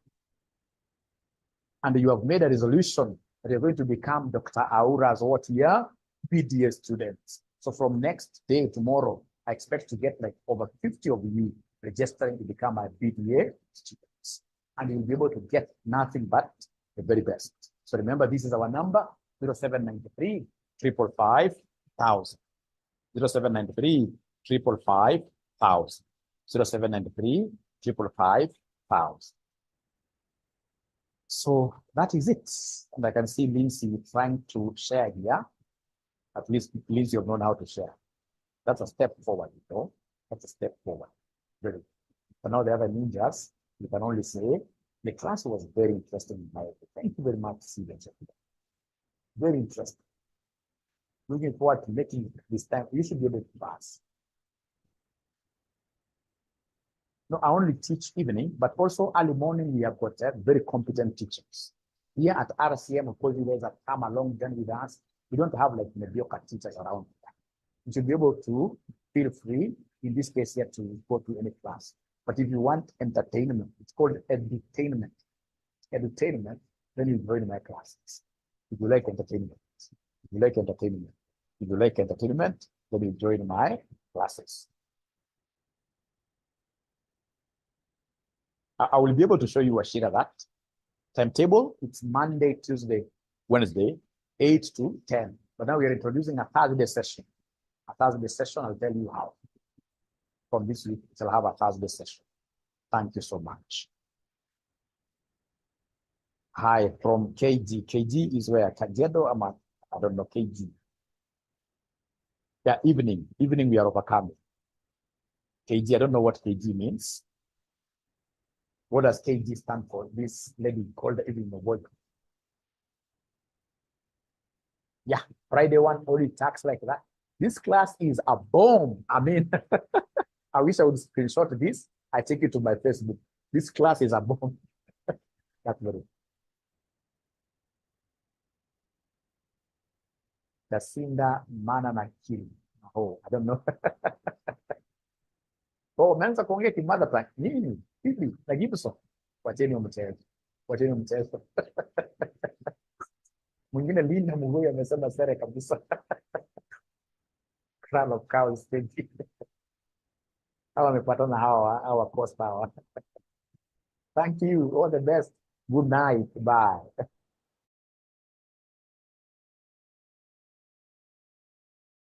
And you have made a resolution that you're going to become Dr. Aura's what here? BDA students. So from next day, tomorrow, I expect to get like over 50 of you registering to become my BDA students. And you'll be able to get nothing but the very best. So remember, this is our number, 0793 555 1000. 0793 555 1000. 0793 555 1000. So that is it. And I can see Lindsay trying to share here. At least Lindsay, you've known how to share. That's a step forward, you know. That's a step forward. Really. But now the other ninjas, you can only say, the class was very interesting in my opinion. Thank you very much, Steven. Very interesting. Looking forward to making this time. You should be able to pass. No, I only teach evening, but also early morning we have got very competent teachers. Here at RCM, of course, you guys have come along done with us. We don't have like mediocre teachers around. You should be able to feel free, in this case here, to go to any class. But if you want entertainment, it's called edutainment. Edutainment, then you join my classes. If you like entertainment, if you like entertainment, if you like entertainment, then you join my classes. I will be able to show you a sheet of that. Timetable, it's Monday, Tuesday, Wednesday, 8 to 10. But now we are introducing a Thursday session. A Thursday session, I'll tell you how. From this week, we'll have a Thursday session. Thank you so much. Hi, from KG. KG is where? Kajedo, I don't know, KG. Yeah, evening. Evening, we are overcoming. KG, I don't know what KG means. What does KG stand for? This lady called the evening of work. Yeah, Friday one, only tax like that. This class is a bomb. I mean, I wish I would screenshot this. I take it to my Facebook. This class is a bomb. That's very. Tasinda mana na kili. Oh, I don't know. Oh, umeanza kuongea kimada plan. Nini? Hivi, na Gibson. Wacheni mchezo. Wacheni mchezo. Mwingine Linda Mugoya amesema sere kabisa. Crown of cows stage. Hawa wamepatana hawa costa hawa. Thank you. All the best. Good night. Bye.